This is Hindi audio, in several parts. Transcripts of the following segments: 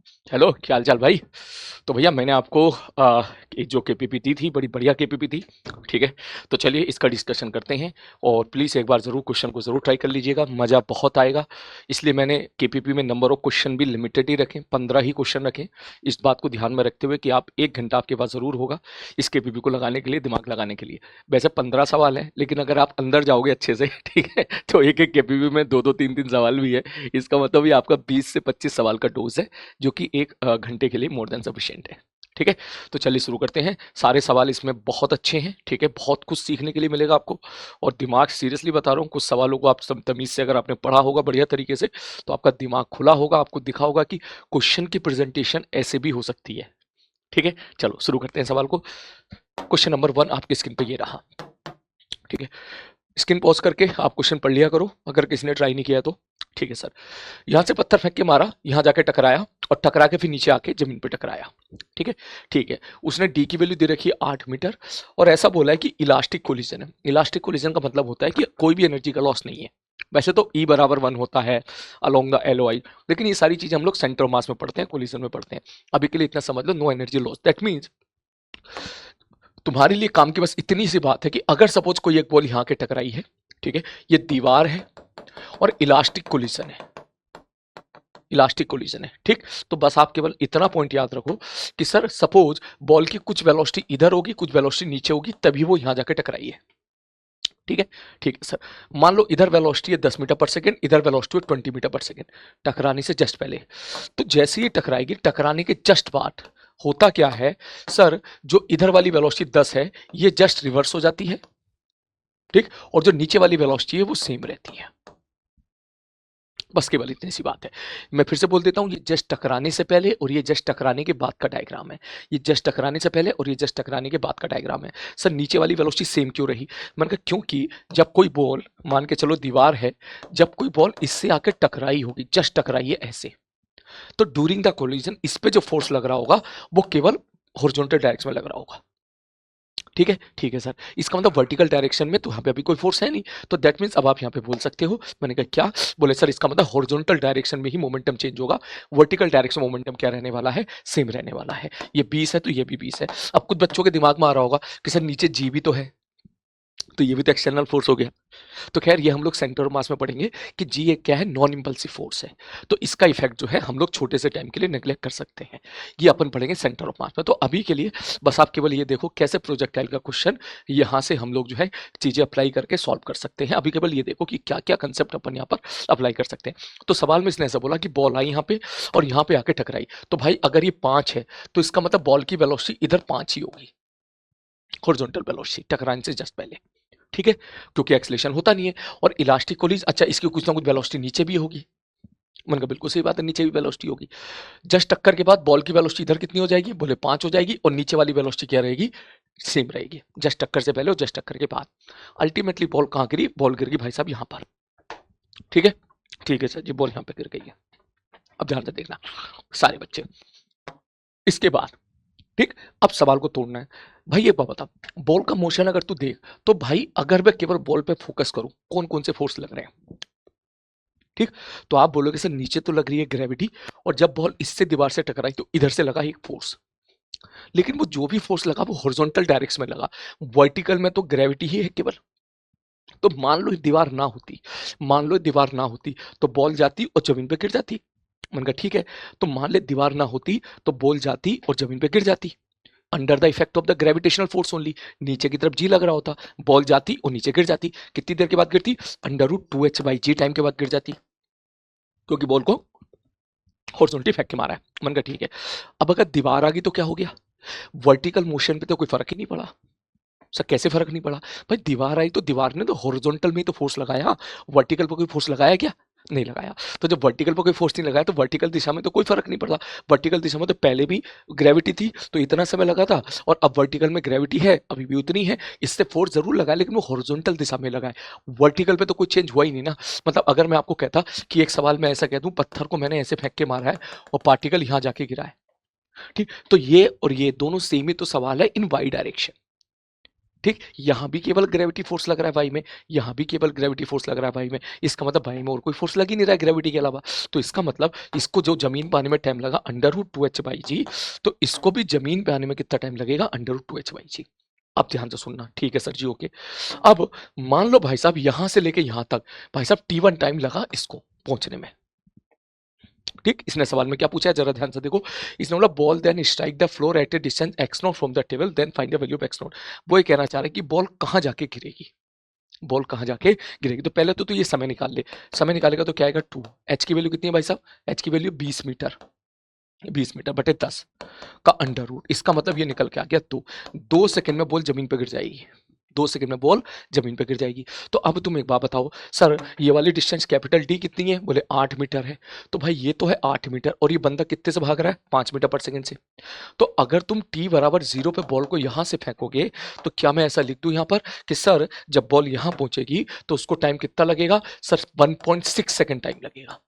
हेलो, क्या हाल चाल भाई। तो भैया मैंने आपको एक जो केपीपी दी थी, बड़ी बढ़िया केपीपी थी। ठीक है, तो चलिए इसका डिस्कशन करते हैं। और प्लीज़ एक बार ज़रूर क्वेश्चन को ज़रूर ट्राई कर लीजिएगा, मज़ा बहुत आएगा। इसलिए मैंने केपीपी में नंबर ऑफ क्वेश्चन भी लिमिटेड ही रखें, 15 ही क्वेश्चन रखें। इस बात को ध्यान में रखते हुए कि आप 1 घंटा आपके पास ज़रूर होगा इस केपीपी को लगाने के लिए, दिमाग लगाने के लिए। वैसे 15 सवाल हैं, लेकिन अगर आप अंदर जाओगे अच्छे से ठीक है, तो एक एक केपीपी में दो दो तीन तीन सवाल भी है। इसका मतलब ये आपका 20 से 25 सवाल का डोज है, जो कि 1 घंटे के लिए मोर देन सफिशिएंट है। ठीक है, तो चलिए शुरू करते हैं। सारे सवाल इसमें बहुत अच्छे हैं, ठीक है, बहुत कुछ सीखने के लिए मिलेगा आपको। और दिमाग सीरियसली बता रहा हूँ, कुछ सवालों को आप सब तमीज से अगर आपने पढ़ा होगा बढ़िया तरीके से, तो आपका दिमाग खुला होगा, आपको दिखा होगा कि क्वेश्चन की प्रेजेंटेशन ऐसे भी हो सकती है। ठीक है, चलो शुरू करते हैं सवाल को। क्वेश्चन नंबर 1 आपकी स्क्रीन पे ये रहा। ठीक है, स्क्रीन पॉज करके आप क्वेश्चन पढ़ लिया करो अगर किसी ने ट्राई नहीं किया तो। ठीक है सर, यहाँ से पत्थर फेंक के मारा, यहाँ जाके टकराया और टकरा के फिर नीचे आके जमीन पे टकराया। ठीक है, ठीक है, उसने डी की वैल्यू दे रखी है 8 मीटर, और ऐसा बोला है कि इलास्टिक कोलिजन है। इलास्टिक कोलिजन का मतलब होता है कि कोई भी एनर्जी का लॉस नहीं है। वैसे तो E बराबर 1 होता है अलोंग द LOI, लेकिन ये सारी चीजें हम लोग सेंटर ऑफ मास में पढ़ते हैं, कोलिजन में पढ़ते हैं। अभी के लिए इतना समझ लो, no energy loss. That means तुम्हारे लिए काम की बस इतनी सी बात है कि अगर सपोज कोई एक बॉल यहाँ के टकराई है, ठीक है, ये दीवार है और इलास्टिक कोलिजन है, इलास्टिक कोलिजन है। ठीक, तो बस आप केवल इतना पॉइंट याद रखो कि सर सपोज बॉल की कुछ वेलोसिटी इधर होगी, कुछ वेलोसिटी नीचे होगी, तभी वो यहां जाकर टकराई है। ठीक है, ठीक है सर, मान लो इधर वेलोसिटी है 10 मीटर पर सेकंड, इधर वेलोसिटी है 20 मीटर पर सेकंड, टकराने से जस्ट पहले। तो जैसे ही टकराएगी, टकराने के जस्ट बाद होता क्या है सर, जो इधर वाली वेलोसिटी 10 है, ये जस्ट रिवर्स हो जाती है। ठीक, और जो नीचे वाली वेलोसिटी है वो सेम रहती है। बस केवल इतनी सी बात है। मैं फिर से बोल देता हूँ, ये जस्ट टकराने से पहले और ये जस्ट टकराने के बाद का डायग्राम है। ये जस्ट टकराने से पहले और ये जस्ट टकराने के बाद का डायग्राम है। सर नीचे वाली वेलोसिटी सेम क्यों रही? मैंने कहा क्योंकि जब कोई बॉल, मान के चलो दीवार है, जब कोई बॉल इससे आकर टकराई होगी, जस्ट टकराई है ऐसे, तो ड्यूरिंग द कोलिजन इस पे जो फोर्स लग रहा होगा वो केवल हॉरिजॉन्टल डायरेक्शन में लग रहा होगा। ठीक है सर, इसका मतलब वर्टिकल डायरेक्शन में तो यहाँ पे अभी कोई फोर्स है नहीं, तो दैट मीन्स अब आप यहाँ पे बोल सकते हो। मैंने कहा क्या बोले सर, इसका मतलब हॉरिजॉन्टल डायरेक्शन में ही मोमेंटम चेंज होगा, वर्टिकल डायरेक्शन मोमेंटम क्या रहने वाला है, सेम रहने वाला है। ये 20 है तो ये भी 20 है। अब कुछ बच्चों के दिमाग में आ रहा होगा कि सर नीचे जी भी तो है, तो ये भी तो एक्सटर्नल फोर्स हो गया। तो खैर ये हम लोग सेंटर ऑफ मास में पढ़ेंगे कि जी एक क्या है, नॉन इंपल्सिव फोर्स है। तो इसका इफेक्ट जो है हम लोग छोटे से टाइम के लिए नेग्लेक्ट कर सकते हैं, ये अपन पढ़ेंगे सेंटर ऑफ मास में। तो अभी के लिए बस आप केवल ये देखो कैसे प्रोजेक्टाइल का क्वेश्चन यहाँ से हम लोग जो है चीजें अप्लाई करके सॉल्व कर सकते हैं। अभी केवल ये देखो कि क्या क्या कंसेप्ट अपन यहाँ पर अप्लाई कर सकते हैं। तो सवाल में इसने ऐसा बोला कि बॉल आई यहाँ पे और यहाँ पे आके टकराई, तो भाई अगर ये 5 है तो इसका मतलब बॉल की वेलोसिटी इधर 5 ही होगी, हॉरिजॉन्टल वेलोसिटी टकराने से जस्ट पहले। ठीक है, क्योंकि एक्सलेशन होता नहीं है। और इलास्टिक कोलिज, अच्छा इसकी कुछ ना कुछ वेलोसिटी नीचे भी होगी। मैंने कहा बिल्कुल सही बात है, नीचे भी वेलोसिटी होगी। जस्ट टक्कर के बाद बॉल की वेलोसिटी इधर कितनी हो जाएगी, बोले 5 हो जाएगी, और नीचे वाली वेलोसिटी क्या रहेगी, सेम रहेगी, जस्ट टक्कर से पहले और जस्ट टक्कर के बाद। अल्टीमेटली बॉल कहाँ गिरी, बॉल गिर गई भाई साहब यहाँ पर। ठीक है, ठीक है सर जी, बॉल यहाँ पे गिर गई है। अब ध्यान से देखना सारे बच्चे। इसके बाद ठीक, अब सवाल को तोड़ना है। भाई ये बता, बॉल का मोशन अगर तू देख, तो भाई अगर मैं केवल बॉल पे फोकस करूं, कौन कौन से फोर्स लग रहे हैं? ठीक, तो आप बोलोगे सर नीचे तो लग रही है ग्रेविटी, और जब बॉल इससे दीवार से टकराई तो इधर से लगा एक फोर्स, लेकिन वो जो भी फोर्स लगा वो हॉरिजॉन्टल डायरेक्शन में लगा, वर्टिकल में तो ग्रेविटी ही है केवल। तो मान लो दीवार ना होती, मान लो दीवार ना होती तो बॉल जाती और जमीन पे गिर जाती। मैंने कहा ठीक है, तो मान ले दीवार ना होती तो बॉल जाती और जमीन पे गिर जाती, under the effect of the gravitational force only. नीचे की तरफ जी लग रहा होता, बॉल जाती और नीचे गिर जाती। कितनी देर के बाद गिरती, √2h/g टाइम के बाद गिर जाती, क्योंकि बॉल को हॉरिजॉन्टली फेंक के मारा है। मैंने कहा ठीक है, अब अगर दीवार आ गई तो क्या हो गया, वर्टिकल मोशन पे तो कोई फर्क ही नहीं पड़ा। सर कैसे फर्क नहीं पड़ा? भाई दीवार आई तो दीवार ने तो हॉरिजॉन्टल में ही तो फोर्स लगाया, वर्टिकल पे कोई फोर्स लगाया क्या, नहीं लगाया। तो जब वर्टिकल पे कोई फोर्स नहीं लगाया तो वर्टिकल दिशा में तो कोई फर्क नहीं पड़ता। वर्टिकल दिशा में तो पहले भी ग्रेविटी थी तो इतना समय लगा था, और अब वर्टिकल में ग्रेविटी है अभी भी उतनी है, इससे फोर्स जरूर लगा है लेकिन वो हॉरिजॉन्टल दिशा में लगा है, वर्टिकल पे तो कोई चेंज हुआ ही नहीं ना। मतलब अगर मैं आपको कहता कि एक सवाल में ऐसा कह दूं, पत्थर को मैंने ऐसे फेंक के मारा है और पार्टिकल यहां जाके गिरा है, ठीक, तो ये और ये दोनों सेम ही तो सवाल है इन वाई डायरेक्शन। ठीक, यहां भी केवल ग्रेविटी फोर्स लग रहा है वाई में, यहां भी केवल ग्रेविटी फोर्स लग रहा है वाई में, इसका मतलब वाई में और कोई फोर्स लग ही नहीं रहा है ग्रेविटी के अलावा। तो इसका मतलब इसको जो जमीन पे आने में टाइम लगा √2h/g, तो इसको भी जमीन पे आने में कितना टाइम लगेगा, √2h/g। अब ध्यान से सुनना, ठीक है सर जी, ओके। अब मान लो भाई साहब यहां से लेके यहां तक भाई साहब t1 टाइम लगा इसको पहुंचने में। ठीक, इसने सवाल में क्या पूछा है जरा ध्यान से देखो। इसने बोला ball then strike the floor at a distance x0 from the table then find the value of x0। वो ये कहना चाह रहा है कि बॉल कहां जाके गिरेगी, बॉल कहां जाके गिरेगी। तो पहले तो ये समय निकाल ले, समय निकालेगा तो क्या आएगा 2, h की वैल्यू कितनी है भाई साहब, h की वैल्यू 20 मीटर, 20 मीटर बटे 10 का अंडर रूट। इसका मतलब ये निकल के आ गया 2 सेकंड में बॉल जमीन पे गिर जाएगी, 2 सेकंड में बॉल जमीन पे गिर जाएगी। तो अब तुम एक बात बताओ सर, ये वाली डिस्टेंस कैपिटल डी कितनी है, बोले 8 मीटर है। तो भाई ये तो है 8 मीटर और ये बंदा कितने से भाग रहा है, 5 मीटर पर सेकंड से। तो अगर तुम t बराबर 0 पे बॉल को यहां से फेंकोगे तो क्या मैं ऐसा लिख दूं यहां पर कि सर जब बॉल यहां पहुंचेगी तो उसको टाइम कितना लगेगा, सर 1.6 सेकंड टाइम लगेगा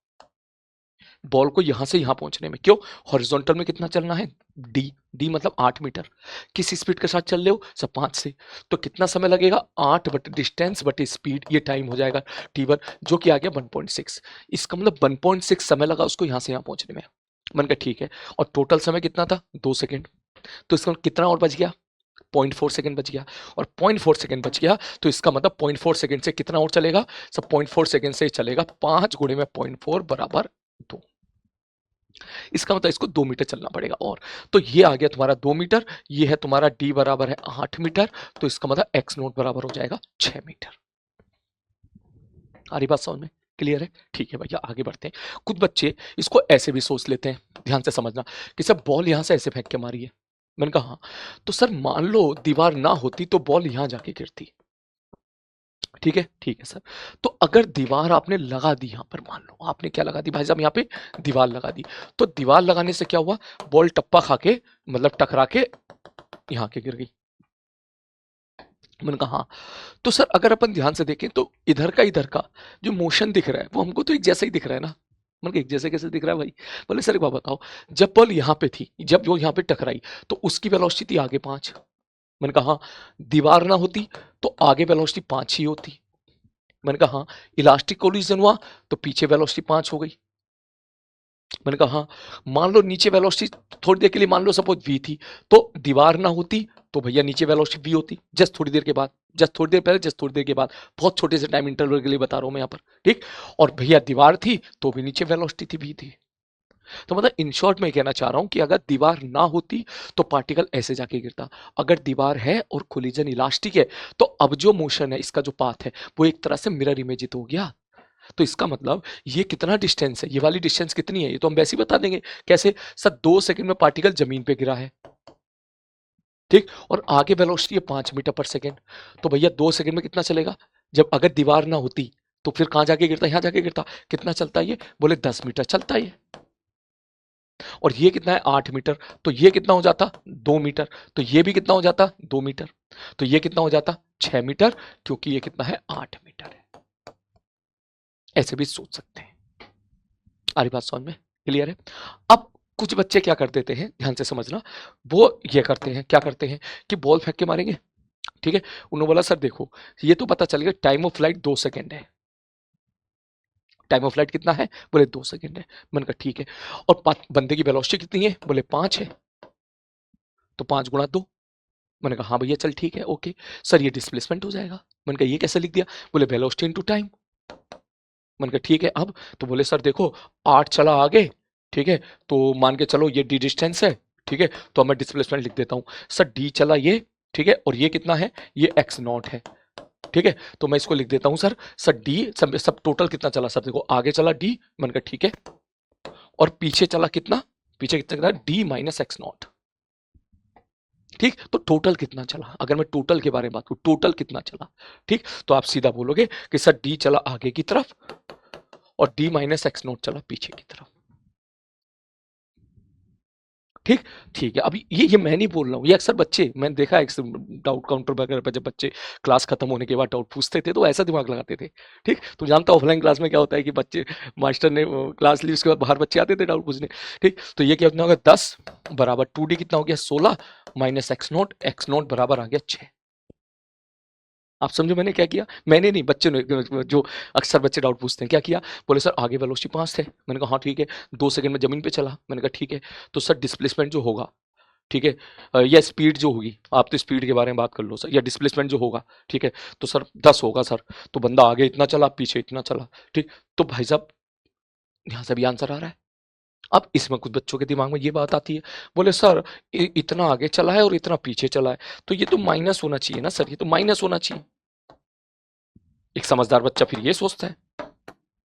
बॉल को यहां से यहां पहुंचने में। क्यों, हॉरिजॉन्टल में कितना चलना है, डी मतलब 8 मीटर, किस स्पीड के साथ चल रहे हो सब 5 से, तो कितना समय लगेगा, 8 बटे डिस्टेंस बटे स्पीड, ये टाइम हो जाएगा t1, जो कि आ गया 1.6। इसका मतलब 1.6 समय लगा उसको यहां से यहां पहुंचने में। मैंने कहा ठीक है, और टोटल समय कितना था 2 सेकेंड, तो इसका मतलब कितना और बच गया, 0.4 सेकंड बच गया, और 0.4 सेकंड बच गया तो इसका मतलब 0.4 सेकंड से कितना और चलेगा, सब 0.4 सेकंड से चलेगा 5 गुणे में 0.4 बराबर 2। इसका मतलब इसको 2 मीटर चलना पड़ेगा और, तो ये आ गया तुम्हारा 2 मीटर, ये है तुम्हारा d बराबर है 8 मीटर, तो इसका मतलब x नोट बराबर हो जाएगा 6 मीटर। आ रही बात समझ में, क्लियर है, ठीक है भैया आगे बढ़ते हैं। कुछ बच्चे इसको ऐसे भी सोच लेते हैं, ध्यान से समझना, कि सर बॉल यहां से ऐसे फेंक के मारी है। मैंने कहा हाँ, तो सर मान लो दीवार ना होती तो बॉल यहां जाके गिरती, ठीक है सर। तो अगर दीवार आपने लगा दी यहां पर, मान लो आपने क्या लगा दी भाई साहब, यहाँ पे दीवार लगा दी, तो दीवार लगाने से क्या हुआ, बॉल टप्पा खा के मतलब टकरा के यहां के गिर गई। मैंने कहा हाँ, तो सर अगर अपन ध्यान से देखें तो इधर का जो मोशन दिख रहा है वो हमको तो एक जैसा ही दिख रहा है ना। मैंने कहा एक जैसे कैसे दिख रहा है भाई, बोले सर एक बात बताओ, जब बॉल यहाँ पे थी, जब वो यहाँ पे टकराई तो उसकी वेलोसिटी थी आगे 5। मैंने कहा हाँ, दीवार ना होती तो आगे वेलोसिटी 5 ही होती। मैंने कहा हाँ, इलास्टिक कोलिजन हुआ तो पीछे वेलोसिटी 5 हो गई। मैंने कहा हाँ, मान लो नीचे वेलोसिटी थोड़ी देर के लिए मान लो सपोज v थी, तो दीवार ना होती तो भैया नीचे वेलोसिटी v होती, जस्ट थोड़ी देर के बाद, जस्ट थोड़ी देर पहले, जस्ट थोड़ी देर के बाद, बहुत छोटे से टाइम इंटरवल के लिए बता रहा हूं मैं यहाँ पर, ठीक। और भैया दीवार थी तो भी नीचे वेलोसिटी थी v थी। तो मतलब इन शॉर्ट में कहना चाह रहा हूं कि अगर दीवार ना होती तो पार्टिकल ऐसे जाके गिरता, अगर दीवार है और कोलिजन इलास्टिक है तो अब जो मोशन है इसका जो पाथ है वो एक तरह से मिरर इमेजित हो गया। तो इसका मतलब ये कितना डिस्टेंस है, ये वाली डिस्टेंस कितनी है, ये तो हम वैसे ही बता देंगे, कैसे सर 2 सेकंड में पार्टिकल जमीन पे गिरा है, ठीक, और आगे वेलोसिटी है 5 मीटर पर सेकंड, तो भैया 2 सेकंड में कितना चलेगा, जब अगर दीवार ना होती तो फिर कहां जाके गिरता, यहां जाके गिरता, कितना चलता है ये, बोले 10 मीटर चलता है ये, और ये कितना है 8 मीटर, तो ये कितना हो जाता 2 मीटर, तो ये भी कितना हो जाता 2 मीटर, तो ये कितना हो जाता 6 मीटर, क्योंकि ये कितना है 8 मीटर है। ऐसे भी सोच सकते हैं, आरी बात समझ में, क्लियर है। अब कुछ बच्चे क्या कर देते हैं, ध्यान से समझना, वो ये करते हैं, क्या करते हैं कि बॉल फेंक के मारेंगे, ठीक है। उन्होंने बोला सर देखो ये तो पता चल गया टाइम ऑफ फ्लाइट 2 सेकंड है, टाइम ऑफ फ्लाइट कितना है, बोले 2 सेकंड है। मैंने कहा ठीक है, और बंदे की वेलोसिटी कितनी है, बोले 5 है, तो 5 गुणा 2। मैंने कहा हाँ भैया चल ठीक है ओके। सर ये डिस्प्लेसमेंट हो जाएगा। मैंने कहा ये कैसे लिख दिया, बोले वेलोसिटी इनटू टाइम। मैंने कहा ठीक है, अब तो बोले सर देखो 8 चला आगे, ठीक है, तो मान के चलो ये डी डिस्टेंस है, ठीक है, तो मैं डिस्प्लेसमेंट लिख देता हूँ, सर डी चला ये, ठीक है, और ये कितना है, ये एक्स नॉट है, ठीक है, तो मैं इसको लिख देता हूँ सर डी सब टोटल कितना चला, सर देखो आगे चला डी, मैंने कहा ठीक है, और पीछे चला कितना, पीछे कितना डी माइनस एक्स नॉट, ठीक, तो टोटल कितना चला, अगर मैं टोटल के बारे में बात करूं टोटल कितना चला, ठीक, तो आप सीधा बोलोगे कि सर डी चला आगे की तरफ और डी माइनस एक्स नोट चला पीछे की तरफ, ठीक, ठीक है। अभी ये मैं नहीं बोल रहा हूँ, ये अक्सर बच्चे मैंने देखा है डाउट काउंटर वगैरह पर जब बच्चे क्लास खत्म होने के बाद डाउट पूछते थे तो ऐसा दिमाग लगाते थे, ठीक, तो जानता ऑफलाइन क्लास में क्या होता है कि बच्चे मास्टर ने क्लास ली उसके बाद बाहर बच्चे आते थे डाउट पूछने, ठीक, तो ये क्या होगा 10 बराबर 2d कितना हो गया 16 माइनस एक्स नोट बराबर आ गया 6। आप समझो मैंने क्या किया, मैंने नहीं, बच्चे ने, जो अक्सर बच्चे डाउट पूछते हैं क्या किया, बोले सर आगे वेलोसिटी 5 थे, मैंने कहा हाँ ठीक है, 2 सेकंड में जमीन पे चला, मैंने कहा ठीक है, तो सर डिस्प्लेसमेंट जो होगा, ठीक है, या स्पीड जो होगी, आप तो स्पीड के बारे में बात कर लो सर, या डिस्प्लेसमेंट जो होगा, ठीक है, तो सर 10 होगा सर, तो बंदा आगे इतना चला पीछे इतना चला, ठीक, तो भाई साहब यहाँ से भी आंसर आ रहा है। अब इसमें कुछ बच्चों के दिमाग में ये बात आती है, बोले सर इतना आगे चला है और इतना पीछे चला है, तो ये तो माइनस होना चाहिए ना सर, ये तो माइनस होना चाहिए। एक समझदार बच्चा फिर ये सोचता है,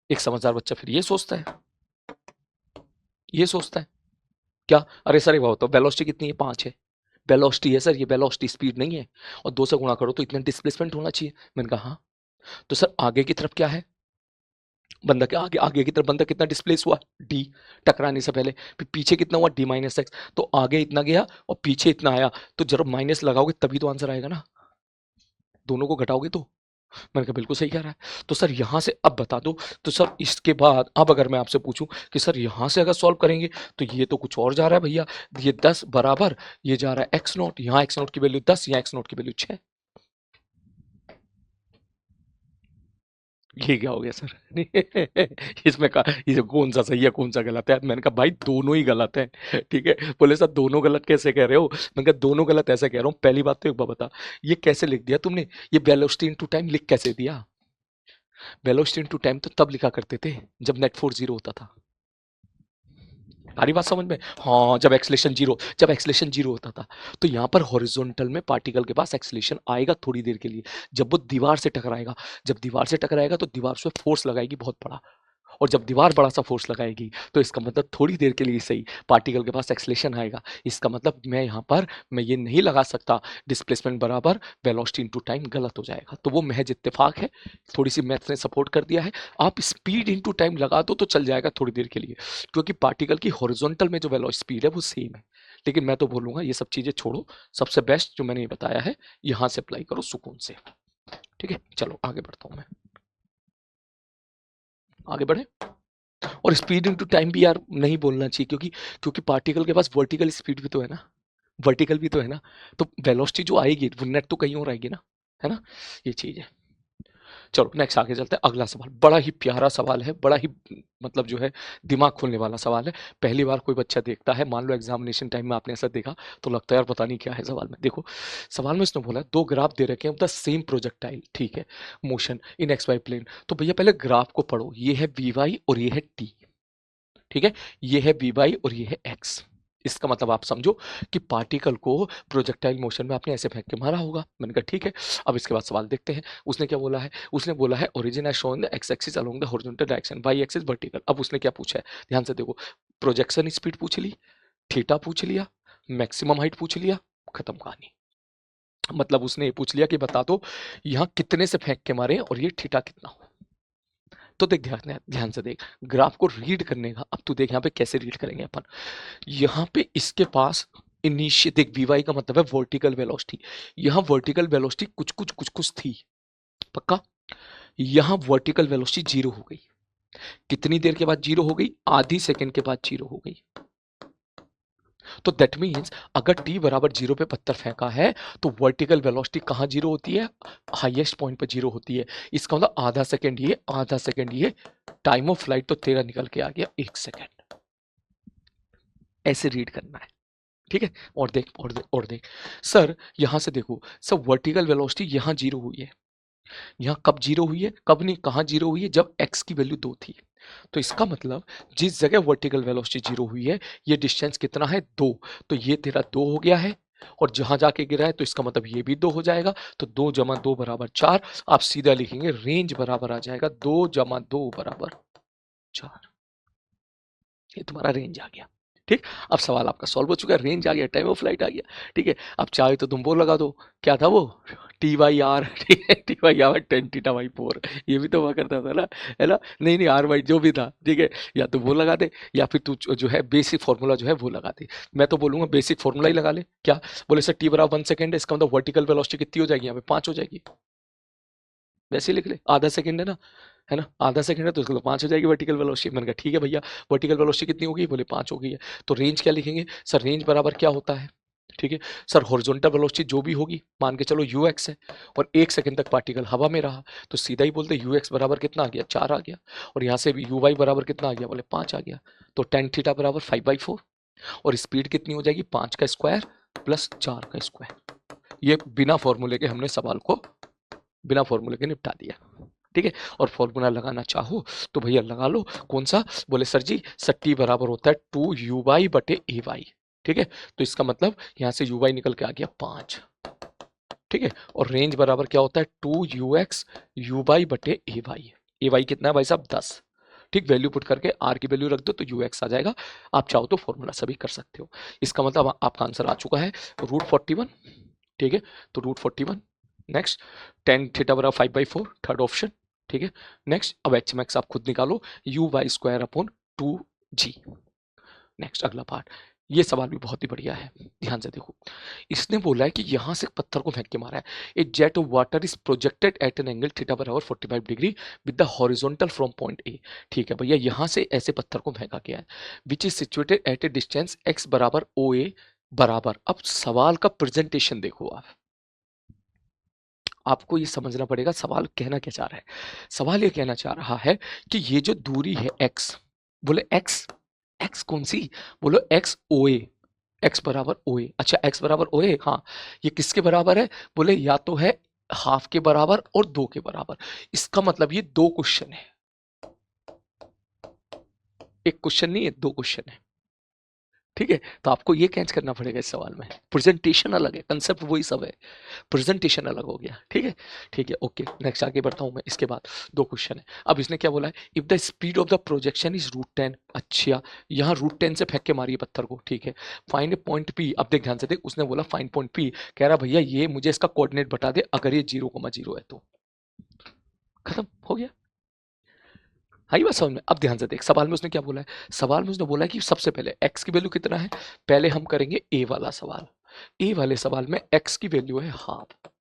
एक समझदार बच्चा फिर ये सोचता है, ये सोचता है क्या, अरे सर एक बात बताओ, वेलोसिटी कितनी है, 5 है, वेलोसिटी है सर, ये वेलोसिटी स्पीड नहीं है, और 2 से गुणा करो तो इतना डिस्प्लेसमेंट होना चाहिए। मैंने कहा हाँ, तो सर आगे की तरफ क्या है, बंदा के आगे, आगे की तरफ बंदा कितना डिस्प्लेस हुआ, डी, टकराने से पहले, फिर पीछे कितना हुआ, डी माइनस एक्स, तो आगे इतना गया और पीछे इतना आया, तो जब माइनस लगाओगे तभी तो आंसर आएगा ना, दोनों को घटाओगे तो। मैंने कहा बिल्कुल सही कह रहा है, तो सर यहाँ से अब बता दो, तो सर इसके बाद अब अगर मैं आपसे पूछूं कि सर यहाँ से अगर सॉल्व करेंगे तो ये तो कुछ और जा रहा है भैया, ये 10 बराबर, ये जा रहा है एक्स नॉट, यहाँ एक्स नॉट की वैल्यू 10, यहाँ एक्स नॉट की वैल्यू 6, ये क्या हो गया सर इसमें कहा ये कौन सा सही है कौन सा गलत है, मैंने कहा भाई दोनों ही गलत है, ठीक है, बोले सर दोनों गलत कैसे कह रहे हो, मैंने कहा दोनों गलत ऐसे कह रहा हूँ, पहली बात तो एक बात बता, ये कैसे लिख दिया तुमने, ये वेलोसिटी इनटू टाइम लिख कैसे दिया, वेलोसिटी इनटू टाइम तो तब लिखा करते थे जब नेट फोर्स 0 होता था, सारी बात समझ में, हाँ जब एक्सलेशन जीरो, जब एक्सलेशन जीरो होता था, तो यहाँ पर हॉरिजॉन्टल में पार्टिकल के पास एक्सलेशन आएगा थोड़ी देर के लिए, जब वो दीवार से टकराएगा, जब दीवार से टकराएगा तो दीवार से फोर्स लगाएगी बहुत बड़ा, और जब दीवार बड़ा सा फोर्स लगाएगी तो इसका मतलब थोड़ी देर के लिए सही पार्टिकल के पास एक्सलेशन आएगा, इसका मतलब मैं यहाँ पर मैं ये नहीं लगा सकता डिस्प्लेसमेंट बराबर वेलोसिटी इनटू टाइम, गलत हो जाएगा, तो वो महज इत्तेफाक है, थोड़ी सी मैथ्स ने सपोर्ट कर दिया है, आप स्पीड इनटू टाइम लगा दो तो चल जाएगा थोड़ी देर के लिए, क्योंकि पार्टिकल की हॉरिजॉन्टल में जो वेलोसिटी स्पीड है वो सेम है, लेकिन मैं तो बोलूंगा ये सब चीजें छोड़ो, सबसे बेस्ट जो मैंने बताया है यहाँ से अप्लाई करो सुकून से, ठीक है, चलो आगे बढ़ता हूँ मैं, आगे बढ़े, और स्पीड इनटू टाइम भी यार नहीं बोलना चाहिए, क्योंकि क्योंकि पार्टिकल के पास वर्टिकल स्पीड भी तो है ना, वर्टिकल भी तो है ना, तो वेलोसिटी जो आएगी वो नेट तो कहीं और आएगी ना, है ना, ये चीज है। चलो नेक्स्ट आगे चलते हैं, अगला सवाल बड़ा ही प्यारा सवाल है, बड़ा ही मतलब जो है दिमाग खोलने वाला सवाल है, पहली बार कोई बच्चा देखता है, मान लो एग्जामिनेशन टाइम में आपने ऐसा देखा तो लगता है यार पता नहीं क्या है सवाल में, देखो सवाल में इसने बोला 2 ग्राफ दे रखे हैं द सेम प्रोजेक्टाइल, ठीक है, motion in x y plane, तो भैया पहले ग्राफ को पढ़ो, ये है वी वाई और ये है टी, ठीक है, ये है वी वाई और ये है एक्स, इसका मतलब आप समझो कि पार्टिकल को प्रोजेक्टाइल मोशन में आपने ऐसे फेंक के मारा होगा, मैंने कहा ठीक है, अब इसके बाद सवाल देखते हैं, उसने क्या बोला है, उसने बोला है origin as shown the x axis along the horizontal direction, y axis vertical, अब उसने क्या पूछा है, ध्यान से देखो, प्रोजेक्शन स्पीड पूछ ली, थीटा पूछ लिया, मैक्सिमम हाइट पूछ लिया, खत्म कहानी, मतलब उसने ये पूछ लिया कि बता दो यहाँ कितने से फेंक के मारे और ये थीटा कितना हो, तो देख ध्यान ध्यान से देख, ग्राफ को रीड करने का, अब तू देख यहाँ पे कैसे रीड करेंगे अपन, यहाँ पे इसके पास इनिशियल देख, वी का मतलब है वर्टिकल वेलोसिटी, यहाँ वर्टिकल वेलोसिटी कुछ कुछ थी, पक्का, यहाँ वर्टिकल वेलोसिटी 0 हो गई, कितनी देर के बाद 0 हो गई, आधी सेकंड के बाद 0 हो गई, तो दैट मीन्स अगर t बराबर 0 पे पत्थर फेंका है तो वर्टिकल वेलोसिटी कहाँ 0 होती है, हाईएस्ट पॉइंट पे 0 होती है, इसका मतलब आधा सेकंड ये, आधा सेकंड ये, टाइम ऑफ फ्लाइट तो तेरा निकल के आ गया 1 सेकंड, ऐसे रीड करना है, ठीक है, और देख और देख और देख, सर यहां से देखो सर, वर्टिकल वेलोसिटी यहाँ 0 हुई है, यहाँ कब 0 हुई है, कब नहीं, कहाँ 0 हुई है, जब x की वैल्यू 2 थी, तो इसका मतलब जिस जगह वर्टिकल वेलोसिटी 0 हुई है ये डिस्टेंस कितना है 2, तो ये तेरा 2 हो गया है, और जहां जाके गिरा है तो इसका मतलब ये भी 2 हो जाएगा, तो 2 जमा 2 बराबर 4, आप सीधा लिखेंगे रेंज बराबर आ जाएगा 2 जमा 2 बराबर 4, ये तुम्हारा रेंज आ गया, ठीक, अब सवाल आपका सॉल्व हो चुका है, रेंज आ गया, टाइम ऑफ फ्लाइट आ गया, ठीक है, अब चाहे तो तुम वो लगा दो, क्या था वो, टी वाई आर, ठीक है, t y r 10 theta by 4, ये भी तो हुआ करता था ना, है ना, नहीं नहीं आर वाई जो भी था, ठीक है, या तो वो लगा दे या फिर तू जो है बेसिक फॉर्मूला जो है वो लगा दे, मैं तो बोलूंगा बेसिक फॉर्मूला ही लगा ले, क्या बोले सर टी बराबर 1 सेकंड है, इसका मतलब वर्टिकल वेलोसिटी कितनी हो जाएगी, यहाँ पे 5 हो जाएगी, वैसे ही लिख ले, आधा सेकंड है ना, आधा सेकंड है तो इसका 5 हो जाएगी वर्टिकल वेलोसिटी, मैंने कहा ठीक है भैया, वर्टिकल वेलोसिटी कितनी होगी, बोले 5 हो गई है, तो रेंज क्या लिखेंगे, सर रेंज बराबर क्या होता है, ठीक है सर, हॉरिजॉन्टल वेलोसिटी जो भी होगी, मान के चलो ux है और 1 सेकंड तक पार्टिकल हवा में रहा, तो सीधा ही बोलते ux बराबर कितना आ गया, 4 आ गया, और यहाँ से uy बराबर कितना आ गया, बोले 5 आ गया, तो tan थीटा बराबर 5/4, और स्पीड कितनी हो जाएगी, 5 का स्क्वायर प्लस 4 का स्क्वायर। ये बिना फॉर्मूले के हमने सवाल को बिना फॉर्मूले के निपटा दिया। ठीक है, और फॉर्मूला लगाना चाहो तो भैया लगा लो, कौन सा, बोले सर जी सर टी बराबर होता है 2uy/ay। ठीक है, तो इसका मतलब यहाँ से uy निकल के आ गया 5। ठीक है, और रेंज बराबर क्या होता है 2ux uy/ay। ay कितना है भाई साहब, 10। ठीक, वैल्यू पुट करके r की वैल्यू रख दो तो ux आ जाएगा। आप चाहो तो फॉर्मूला सभी कर सकते हो। इसका मतलब आपका आंसर आ चुका है √41। ठीक है, तो √41। नेक्स्ट, tan थीटा बराबर 5/4, थर्ड ऑप्शन। ठीक है, नेक्स्ट अब एच मैक्स आप खुद निकालो, uy² / 2g। नेक्स्ट अगला पार्ट, ये सवाल भी बहुत ही बढ़िया है, ध्यान से देखो। इसने बोला है कि यहां से पत्थर को फेंक के मारा है। A jet of water is projected at an angle theta बराबर 45 degree with the horizontal from point A. ठीक है भैया, यहां से ऐसे पत्थर को फेंका गया है which is situated at a distance x बराबर OA बराबर। अब सवाल का प्रेजेंटेशन देखो आपको ये समझना पड़ेगा सवाल कहना क्या चाह रहा है। सवाल ये कहना चाह रहा है कि ये जो दूरी है x, बोले x कौन सी, बोलो x OA, x बराबर OA। अच्छा x बराबर OA, हाँ, ये किसके बराबर है, बोले या तो है हाफ के बराबर और 2 के बराबर। इसका मतलब ये 2 क्वेश्चन है, एक क्वेश्चन नहीं है, 2 क्वेश्चन है। ठीक है, तो आपको ये कैच करना पड़ेगा इस सवाल में। प्रेजेंटेशन अलग है, कंसेप्ट वही सब है, प्रेजेंटेशन अलग हो गया। ठीक है, ठीक है, ओके, नेक्स्ट आगे बढ़ता हूं मैं। इसके बाद 2 क्वेश्चन है। अब इसने क्या बोला है, if the speed of the projection is √10। अच्छा, यहाँ √10 से फेंक के मारिए पत्थर को। ठीक है, फाइंड पॉइंट पी। अब देख ध्यान से देख, उसने बोला फाइंड पॉइंट पी, कह रहा भैया ये मुझे इसका कोऑर्डिनेट बता दे अगर ये 0,0 है तो। खत्म हो गया, आई बात समझ में। अब ध्यान से देख, सवाल में उसने क्या बोला है, सवाल में उसने बोला है कि सबसे पहले x की वैल्यू कितना है। पहले हम करेंगे a वाला सवाल। a वाले सवाल में x की वैल्यू है हाफ।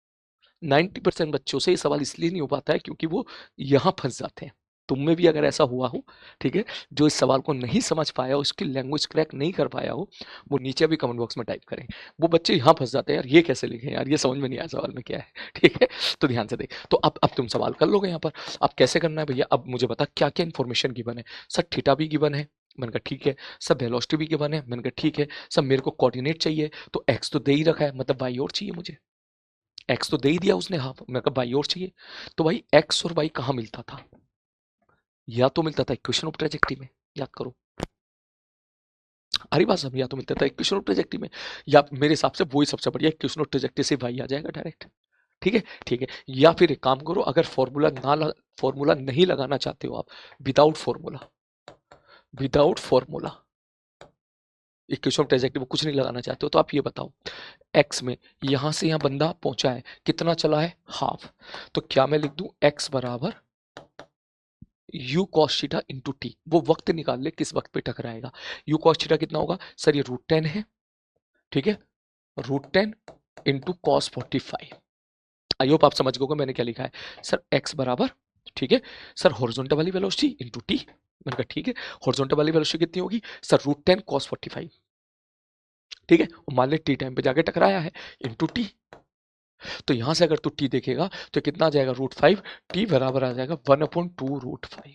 90% बच्चों से ये सवाल इसलिए नहीं हो पाता है क्योंकि वो यहाँ फंस जाते हैं। तुम में भी अगर ऐसा हुआ हो, ठीक है, जो इस सवाल को नहीं समझ पाया हो, उसकी लैंग्वेज क्रैक नहीं कर पाया हो, वो नीचे भी कमेंट बॉक्स में टाइप करें। वो बच्चे यहाँ फंस जाते हैं, यार ये कैसे लिखे, यार ये समझ में नहीं आया सवाल में क्या है। ठीक है, तो ध्यान से देख, तो अब तुम सवाल कर लोगे यहाँ पर। अब कैसे करना है भैया, अब मुझे बता क्या क्या इन्फॉर्मेशन गिवन है। सर थीटा भी गिवन है, मैंने कहा ठीक है। सब वेलोसिटी भी गिवन है, मैंने कहा ठीक है। सब मेरे को कोऑर्डिनेट चाहिए, तो एक्स तो दे ही रखा है, मतलब वाई और चाहिए मुझे। एक्स तो दे ही दिया उसने हाफ, मैं कहा वाई और चाहिए। तो भाई एक्स और वाई कहाँ मिलता था, या तो मिलता था इक्वेशन ऑफ ट्रेजेक्टरी में, याद करो। अरे बात समझ, या तो मिलता था इक्वेशन ऑफ ट्रेजेक्टरी में, या मेरे हिसाब से वही सबसे बढ़िया इक्वेशन ऑफ ट्रेजेक्टरी से वाई आ जाएगा डायरेक्ट। ठीक है, ठीक है। या फिर एक काम करो, अगर फॉर्मूला नहीं लगाना चाहते हो आप, without formula equation of trajectory में कुछ नहीं लगाना चाहते हो, तो आप ये बताओ एक्स में यहां से यहां बंदा पहुंचा है, कितना चला है, हाफ। तो क्या मैं लिख दूं एक्स बराबर u cos theta into T. वो वक्त निकाल ले किस वक्त पे टकराएगा। u cos थीटा कितना होगा सर, ये √10 है। ठीक है, √10 इंटू कॉस 45। आई होप आप समझ गए मैंने क्या लिखा है। सर x बराबर, ठीक है सर, हॉरिजॉन्टल वाली वेलोसिटी इंटू टी। मैंने कहा ठीक है, हॉरिजॉन्टल वाली वेलोसिटी कितनी होगी सर, √10 cos 45। ठीक है, मान ले टी टाइम पे जाके टकराया है, इंटू टी। तो यहां से अगर तू टी देखेगा तो कितना आ जाएगा, √5। टी बराबर आ जाएगा 1/2 √5।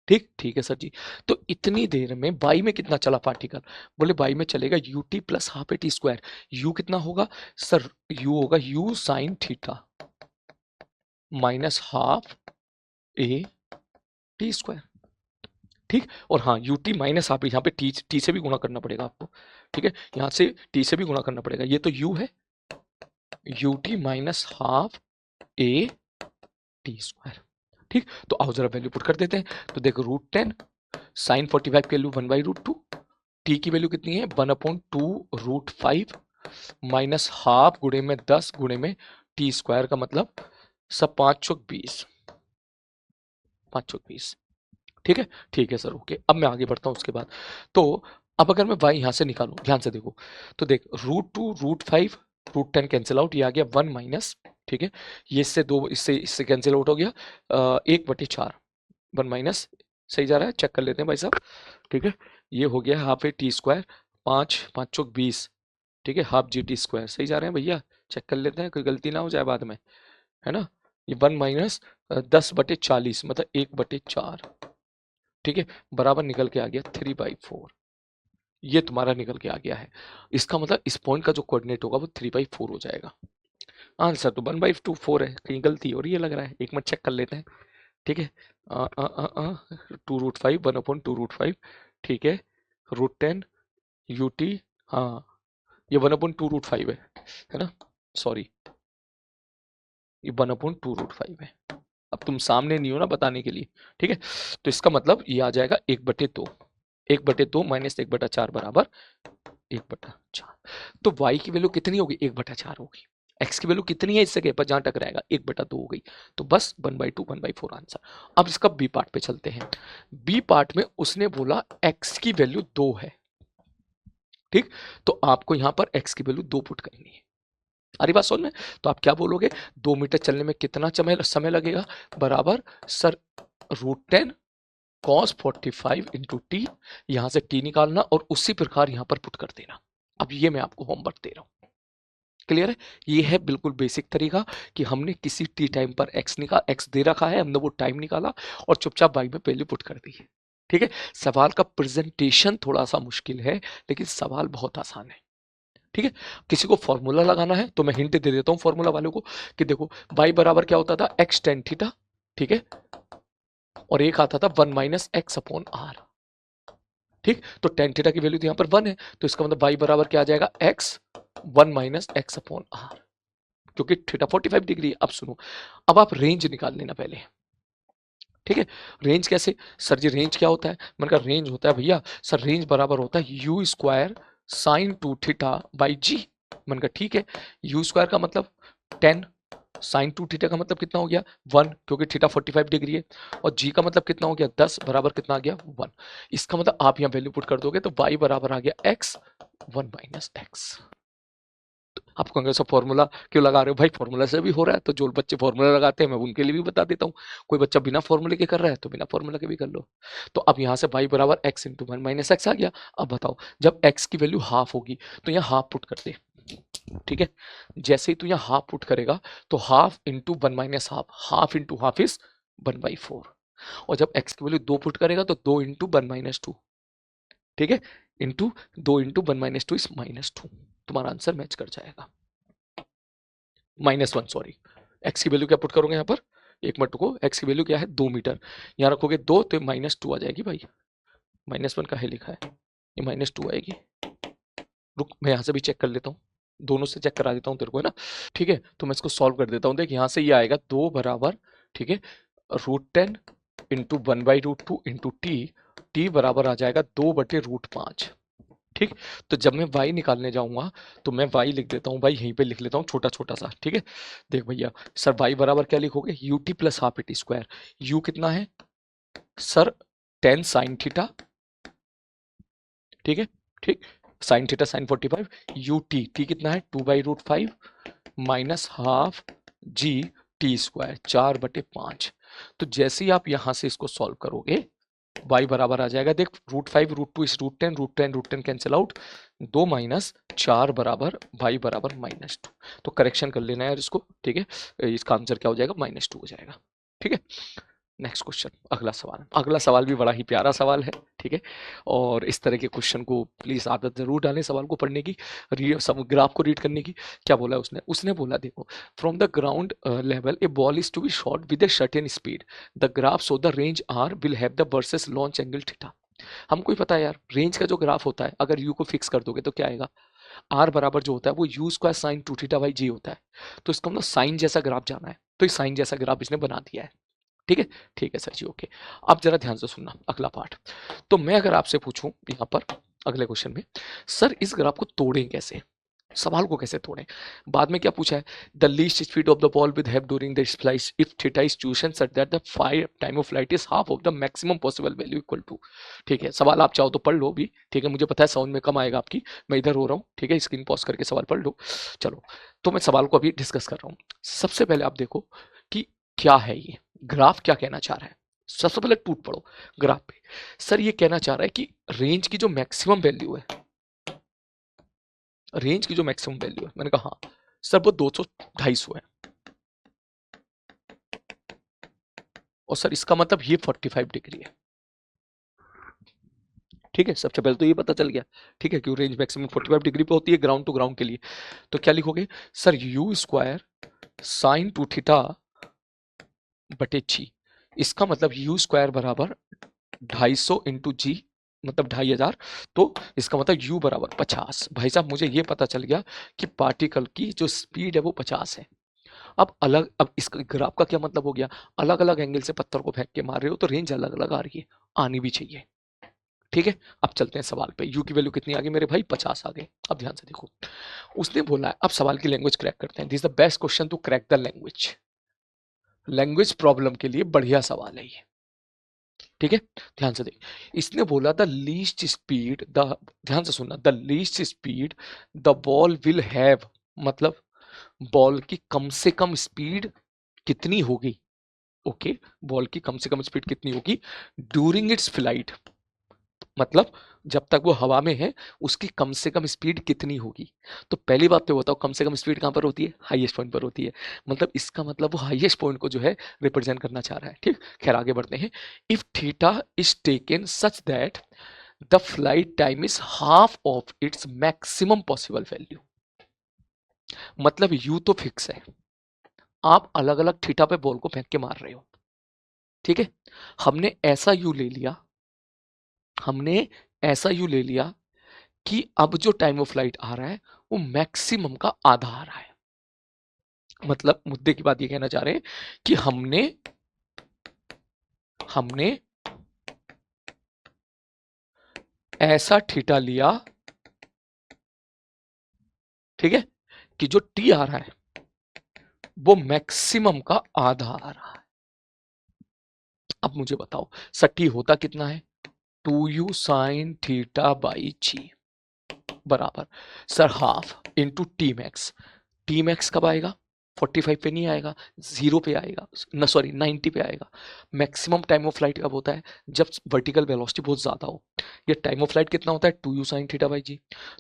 ठीक, ठीक है सर जी। तो इतनी देर में बाई में कितना चला पार्टिकल, बोले बाई में चलेगा ut plus half a t square. u कितना होगा सर, u होगा u sine theta minus half a t square. ठीक, और हाँ ut माइनस हाफ, यहाँ पे t से भी गुणा करना पड़ेगा आपको। ठीक है, यहाँ से t से भी गुणा करना पड़ेगा। ये तो u है, ut minus half a t square. ठीक, तो आओ जरा वैल्यू पुट कर देते हैं। तो देखो √10 साइन 45 की वैल्यू 1/√2, टी की वैल्यू कितनी है 1/2 √5 माइनस हाफ गुणे में 10 गुणे में टी स्क्वायर का मतलब सब 5 चौक 20, 5 चौक 20। ठीक है, ठीक है सर, ओके। अब मैं आगे बढ़ता हूं उसके बाद। तो अब अगर मैं y यहां से निकालूं, ध्यान से देखो, तो देख √2 √5 √10 कैंसिल आउट, ये आ गया 1 माइनस। ठीक है, ये इससे 2 इससे कैंसिल आउट हो गया, 1/4 1 माइनस, सही जा रहा है, चेक कर लेते हैं भाई साहब। ठीक है, ये हो गया हाफ ए टी स्क्वायर 5 5 चौक 20, ठीक है, हाफ जी टी स्क्वायर, सही जा रहे हैं भैया, चेक कर लेते हैं कोई गलती ना हो जाए बाद में, है ना। ये 1 माइनस 10/40 मतलब 1/4, ठीक है, बराबर निकल के आ गया 3/4। ये तुम्हारा निकल के आ गया है। इसका मतलब इस पॉइंट का जो कोऑर्डिनेट होगा वो 3/4 हो जाएगा। आंसर तो 1/4 है, कहीं गलती हो रही है लग रहा है, एक मिनट चेक कर लेते हैं, ठीक है। 2√5 1/2√5, ठीक है, √10 ut, हाँ ये 1/2√5 है ना, सॉरी ये 1/2√5 है। अब तुम सामने नहीं हो ना बताने के लिए, ठीक है, तो इसका मतलब ये आ जाएगा 1/2, 1/2 माइनस 1/4 बराबर 1/4। तो y की वैल्यू कितनी होगी, 1/4 होगी। x की वैल्यू कितनी है इस जगह पर जहां टकराएगा, 1/2 हो गई, तो बस 1/2 1/4 आंसर। अब इसका बी पार्ट पे चलते हैं। बी पार्ट में उसने बोला x की वैल्यू 2 है, ठीक, तो आपको यहां पर x की वैल्यू 2 पुट करनी है। अरे बात समझ में, तो आप क्या बोलोगे, 2 मीटर चलने में कितना समय लगेगा, बराबर सर √10 cos 45 इंटू टी, यहां से टी निकालना और उसी प्रकार यहां पर पुट कर देना। अब ये मैं आपको होमवर्क दे रहा हूं, क्लियर है। ये है बिल्कुल बेसिक तरीका कि हमने किसी टी टाइम पर एक्स दे रखा है, हमने वो टाइम निकाला और चुपचाप वाई में वैल्यू पुट कर दी है, ठीक है। सवाल का प्रेजेंटेशन थोड़ा सा मुश्किल है लेकिन सवाल बहुत आसान है, ठीक है। किसी को फॉर्मूला लगाना है तो मैं हिंट दे देता हूं फॉर्मूला वालों को कि देखो y बराबर क्या होता था, x tan थीटा, ठीक है, और एक आता था 1 माइनस एक्स अपॉन आर, ठीक, तो tan थीटा की वैल्यू तो यहां पर 1 है, तो इसका मतलब y बराबर क्या आ जाएगा, x 1 minus x upon r, क्योंकि थीटा 45 डिग्री है। अब सुनो, अब आप रेंज निकाल लेना पहले, ठीक है। रेंज कैसे, सर जी रेंज क्या होता है, मैंने कहा रेंज होता है भैया, सर रेंज बराबर होता है u square sine 2 theta by g. मैंने कहा ठीक है, यू स्क्वायर का मतलब 10, साइन 2 थीटा का मतलब कितना हो गया 1, क्योंकि थीटा 45 डिग्री है, और जी का मतलब कितना हो गया 10, बराबर कितना आ गया 1। इसका मतलब आप यहाँ वैल्यू पुट कर दोगे तो y बराबर आ गया x 1 माइनस एक्स। आप कहोगे सर फॉर्मूला क्यों लगा रहे हो, भाई फॉर्मूला से भी हो रहा है, तो जो बच्चे फॉर्मूला लगाते हैं मैं उनके लिए भी बता देता हूँ। कोई बच्चा बिना फॉर्मूले के कर रहा है तो बिना फॉर्मूला के भी कर लो। तो अब यहाँ से y बराबर x इंटू 1 माइनस एक्स आ गया। अब बताओ जब x की वैल्यू हाफ होगी तो यहाँ हाफ पुट कर दे, ठीक है। जैसे ही तू यहाँ हाफ पुट करेगा तो half into 1 minus half, half into half is 1/4, और जब x की वैल्यू 2 पुट करेगा तो 2 इंटू 1 माइनस 2, ठीक है, इंटू 2 इंटू 1 माइनस 2 इज -2, तुम्हारा आंसर मैच कर जाएगा। -1 सॉरी, एक्स की वैल्यू क्या पुट करोगे यहाँ पर, एक मिनट रुको, एक्स की वैल्यू क्या है 2 मीटर, यहाँ रखोगे 2 तो -2 आ जाएगी भाई, -1 का है लिखा है, ये -2 आएगी। रुक मैं यहाँ से भी चेक कर लेता हूँ, दोनों से चेक करा देता हूँ तेरे को, है ना, ठीक है। तो मैं इसको सॉल्व कर देता हूँ, देख यहाँ से ये आएगा 2 बराबर, ठीक है, √10 इंटू 1/√2 इंटू टी बराबर आ जाएगा 2/√5, ठीक। तो जब मैं y निकालने जाऊंगा तो मैं y लिख देता हूँ भाई, यहीं पे लिख लेता हूँ छोटा छोटा सा, ठीक है। देख भैया सर y बराबर क्या लिखोगे, U T plus half eighty square, u कितना है सर 10 साइन थीटा, ठीक है, ठीक, sine theta sine 45, U T कितना है 2/√5 minus half G T square 4/5। तो जैसे ही आप यहां से इसको सॉल्व करोगे y बराबर आ जाएगा, देख √5 √2 इस √10 √10 कैंसिल आउट, 2 माइनस 4 बराबर y बराबर -2। तो करेक्शन कर लेना है इसको, ठीक है, इसका आंसर क्या हो जाएगा -2 हो जाएगा, ठीक है। नेक्स्ट क्वेश्चन, अगला सवाल भी बड़ा ही प्यारा सवाल है, ठीक है। और इस तरह के क्वेश्चन को प्लीज आदत जरूर डालें सवाल को पढ़ने की, सब ग्राफ को रीड करने की। क्या बोला उसने, उसने बोला देखो from the ground level a ball is to be shot with a certain speed, the graph so the range r will have the versus launch angle theta. हमको ही पता है यार रेंज का जो ग्राफ होता है अगर यू को फिक्स कर दोगे तो क्या आएगा, आर बराबर जो होता है वो u square sine 2 theta by g होता है, तो इसका मतलब साइन जैसा ग्राफ जाना है, तो इस साइन जैसा ग्राफ इसने बना दिया है, ठीक है, ठीक है सर जी ओके। अब जरा ध्यान से सुनना अगला पार्ट। तो मैं अगर आपसे पूछूं यहाँ पर अगले क्वेश्चन में, सर इस ग्राफ को तोड़ें कैसे, सवाल को कैसे तोड़ें। बाद में क्या पूछा है, the least speed of the ball with have during the flight if theta is chosen such that the time of flight is half of the maximum possible value equal to. ठीक है, सवाल आप चाहो तो पढ़ लो भी, ठीक है, मुझे पता है साउंड में कम आएगा आपकी, मैं इधर हो रहा हूँ, ठीक है, स्क्रीन पॉज करके सवाल पढ़ लो। चलो तो मैं सवाल को अभी डिस्कस कर रहा हूँ। सबसे पहले आप देखो कि क्या है ये ग्राफ, क्या कहना चाह रहा है। सबसे पहले टूट पड़ो ग्राफ पे। सर ये कहना चाह रहा है कि रेंज की जो मैक्सिमम वैल्यू है रेंज की जो मैक्सिमम वैल्यू है, मैंने कहा हाँ सर वो 200-250 है, और सर इसका मतलब ये 45 डिग्री है। ठीक है, सबसे पहले तो ये पता चल गया। ठीक है, क्यों रेंज मैक्सिमम 45 डिग्री पे होती है ग्राउंड टू ग्राउंड के लिए। तो क्या लिखोगे sir, you square sign to theta बटे जी। इसका मतलब यू स्क्वायर बराबर 250 इंटू जी, मतलब 2500। तो इसका मतलब u बराबर 50। भाई साहब मुझे ये पता चल गया कि पार्टिकल की जो स्पीड है वो 50 है। अब इसका ग्राफ का क्या मतलब हो गया, अलग अलग एंगल से पत्थर को फेंक के मार रहे हो तो रेंज अलग अलग आ रही है, आनी भी चाहिए। ठीक है, अब चलते हैं सवाल पे। u की वैल्यू कितनी आ गई मेरे भाई, 50 आ गई। अब ध्यान से देखो, उसने बोला है अब सवाल की लैंग्वेज क्रैक करते हैं। This is the best question to crack the language. Language problem के लिए बढ़िया सवाल है ये। ठीक है, ध्यान से देख, इसने बोला द लीस्ट स्पीड द, ध्यान से सुनना, the least speed the ball will have, मतलब बॉल की कम से कम स्पीड कितनी होगी। ओके, बॉल की कम से कम स्पीड कितनी होगी ड्यूरिंग इट्स फ्लाइट, मतलब जब तक वो हवा में है उसकी कम से कम स्पीड कितनी होगी। तो पहली बात तो बताओ, कम से कम स्पीड कहां पर होती है, हाईएस्ट पॉइंट पर होती है। मतलब इसका मतलब वो हाईएस्ट पॉइंट को जो है रिप्रेजेंट करना चाह रहा है। ठीक, खैर आगे बढ़ते हैं। If theta is taken such that the flight time is half of its maximum possible value, मतलब यू तो फिक्स है, आप अलग अलग थीटा पे बॉल को फेंक के मार रहे हो। ठीक है, हमने ऐसा यू ले लिया, हमने ऐसा यू ले लिया कि अब जो टाइम ऑफ फ्लाइट आ रहा है वो मैक्सिमम का आधा आ रहा है। मतलब मुद्दे की बात ये कहना चाह रहे हैं कि हमने ऐसा थीटा लिया, ठीक है, कि जो टी आ रहा है वो मैक्सिमम का आधा आ रहा है। अब मुझे बताओ सर टी होता कितना है, 2u साइन थीटा बाई जी बराबर sir half into T max. T max कब आएगा, 45 पे नहीं आएगा, 0 पे आएगा, ना सॉरी 90 पे आएगा। मैक्सिमम टाइम ऑफ फ्लाइट कब होता है, जब वर्टिकल वेलोसिटी बहुत ज्यादा हो। ये टाइम ऑफ फ्लाइट कितना होता है, 2u साइन थीटा बाई जी।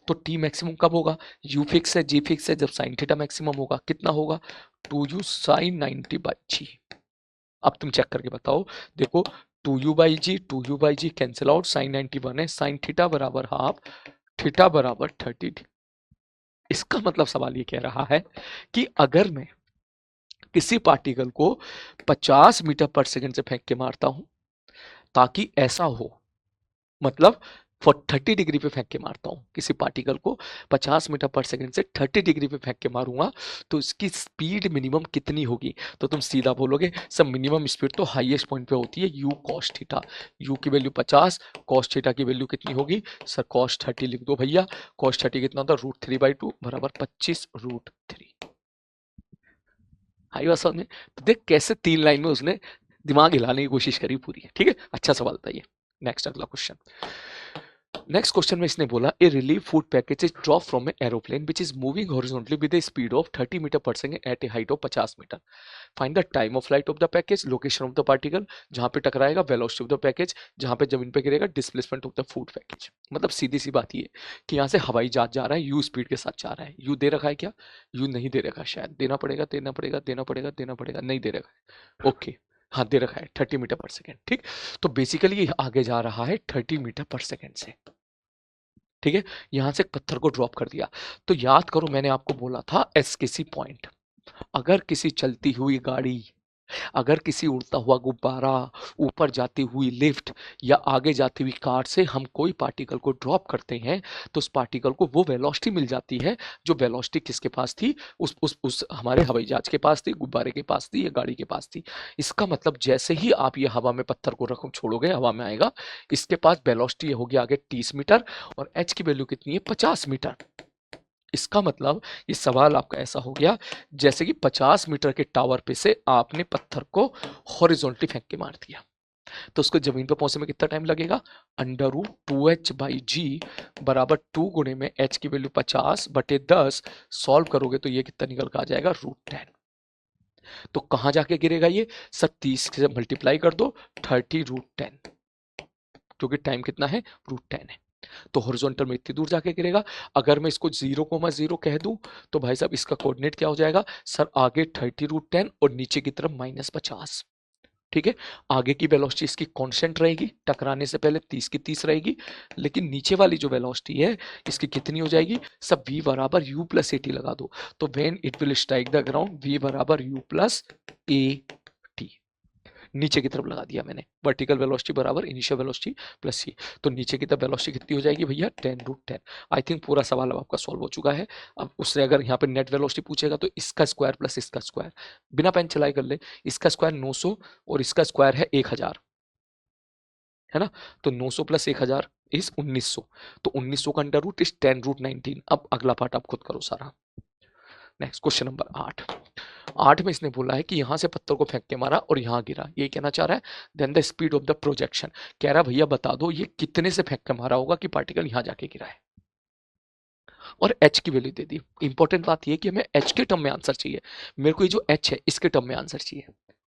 तो टी मैक्सिमम कब होगा, u फिक्स है जी फिक्स है, जब साइन थीटा मैक्सिमम होगा कितना होगा, 2u साइन 90 बाई जी। अब तुम चेक करके बताओ, देखो 2u by g, 2u by g cancel out, sine 91 है, साइन थीटा बराबर हाफ, थीटा बराबर 30। इसका मतलब सवाल ये कह रहा है कि अगर मैं किसी पार्टिकल को 50 मीटर पर सेकंड से फेंक के मारता हूं, ताकि ऐसा हो, मतलब 30 डिग्री पे फेंक के मारता हूं किसी पार्टिकल को 50 मीटर पर सेकंड से 30 डिग्री पे फेंक के मारूंगा, तो इसकी स्पीड मिनिमम कितनी होगी। तो तुम सीधा बोलोगे सब मिनिमम स्पीड तो हाईएस्ट पॉइंट पे होती है यू कॉस थीटा। यू की वैल्यू 50, कॉस थीटा की वैल्यू कितनी होगी सर, कॉस 30 लिख दो भैया। कॉस 30 कितना होता है, √3/2 बराबर 25√3। आई बात समझ में। तो देख कैसे 3 लाइन में उसने दिमाग हिलाने की कोशिश करी पूरी। ठीक है, अच्छा सवाल था ये। नेक्स्ट अगला क्वेश्चन। नेक्स्ट क्वेश्चन में इसने बोला a relief food package is drop from a aeroplane which is moving horizontally with a speed of 30 metre per second at a height of 50 metre. Find the time of flight of the package, location of the particle जहां पे टकराएगा, वेलोसिटी ऑफ द पैकेज जहां पे जमीन पे गिरेगा, displacement of the food package. मतलब सीधी सी बात ये कि यहाँ से हवाई जहाज जा रहा है, यू स्पीड के साथ जा रहा है। यू दे रखा है क्या, यू नहीं दे रखा, शायद देना पड़ेगा देना पड़ेगा देना पड़ेगा देना पड़ेगा, नहीं दे रखा है। ओके हाँ दे रखा है 30 मीटर पर सेकेंड। ठीक, तो बेसिकली ये आगे जा रहा है 30 मीटर पर सेकेंड से। ठीक है, यहां से एक पत्थर को ड्रॉप कर दिया। तो याद करो मैंने आपको बोला था एसकेसी पॉइंट, अगर किसी चलती हुई गाड़ी, अगर किसी उड़ता हुआ गुब्बारा, ऊपर जाती हुई लिफ्ट या आगे जाती हुई कार से हम कोई पार्टिकल को ड्रॉप करते हैं, तो उस पार्टिकल को वो वेलोसिटी मिल जाती है जो वेलोसिटी किसके पास थी, उस हमारे हवाई जहाज के पास थी, गुब्बारे के पास थी या गाड़ी के पास थी। इसका मतलब जैसे ही आप ये हवा में पत्थर को रखो छोड़ोगे, हवा में आएगा, इसके पास वेलोसिटी होगी आगे 30 मीटर और एच की वैल्यू कितनी है 50 मीटर। इसका मतलब ये सवाल आपका ऐसा हो गया जैसे कि 50 मीटर के टावर पे से आपने पत्थर को हॉरिजॉन्टली फेंक के मार दिया, तो उसको जमीन पर पहुंचने में कितना टाइम लगेगा, √2h/g बराबर 2 गुणे में h की वैल्यू 50/10 सॉल्व करोगे तो ये कितना निकल कर आ जाएगा √10। तो कहां जाके गिरेगा ये सर, 30 से मल्टीप्लाई कर दो 30 √10, क्योंकि टाइम कितना है √10 है। तो हॉरिजॉन्टल में इतनी दूर जाके गिरेगा। अगर मैं इसको 0,0 कह दूं तो भाई साहब इसका कोऑर्डिनेट क्या हो जाएगा सर, आगे 30√10 और नीचे की तरफ -50। ठीक है, आगे की वेलोसिटी इसकी कांस्टेंट रहेगी, टकराने से पहले 30 की 30 रहेगी, लेकिन नीचे वाली जो वेलोसिटी है इसकी कितनी हो जाएगी, सब v बराबर u प्लस AT लगा दो। तो when it will strike the ground v बराबर u प्लस AT, नीचे की तरफ लगा दिया मैंने, वर्टिकल वेलोसिटी बराबर इनिशियल वेलोसिटी प्लस सी। तो नीचे की तरफ वेलोसिटी कितनी हो जाएगी भैया 10√10। आई थिंक पूरा सवाल अब आपका सॉल्व हो चुका है। अब उससे अगर यहाँ पे नेट वेलोसिटी पूछेगा तो इसका स्क्वायर प्लस इसका स्क्वायर, बिना पेन चलाई कर ले, इसका स्क्वायर 900 और इसका स्क्वायर है 1000, है ना। तो 900 प्लस 1000 इज 1900, तो 1900 का अंडर रूट इज 10√19। अब अगला पार्ट आप खुद करो सारा। नेक्स्ट क्वेश्चन नंबर 8 में इसने बोला है कि यहां से पत्थर को फेंक के मारा और यहां गिरा, ये कहना चाह रहा है then the speed of the projection. कह रहा भैया बता दो ये कितने से फेंक के मारा होगा कि पार्टिकल यहां जाके गिरा है, और h की वैल्यू दे दी। इंपॉर्टेंट बात ये कि हमें h के टर्म में आंसर चाहिए, मेरे को ये जो h है इसके टर्म में आंसर चाहिए।